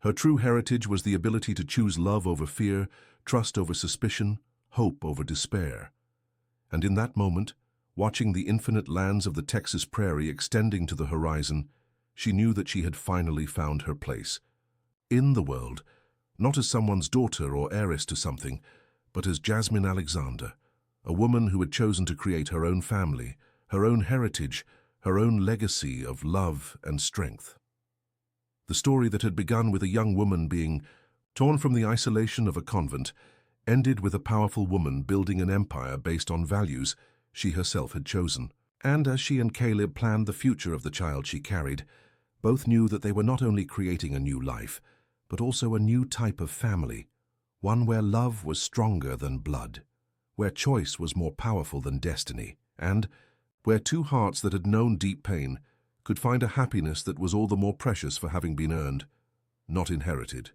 Her true heritage was the ability to choose love over fear, trust over suspicion, hope over despair. And in that moment, watching the infinite lands of the Texas prairie extending to the horizon, she knew that she had finally found her place in the world, not as someone's daughter or heiress to something, but as Jasmine Alexander, a woman who had chosen to create her own family, her own heritage, her own legacy of love and strength. The story that had begun with a young woman being torn from the isolation of a convent ended with a powerful woman building an empire based on values she herself had chosen. And as she and Caleb planned the future of the child she carried, both knew that they were not only creating a new life, but also a new type of family, one where love was stronger than blood, where choice was more powerful than destiny, and where 2 hearts that had known deep pain could find a happiness that was all the more precious for having been earned, not inherited.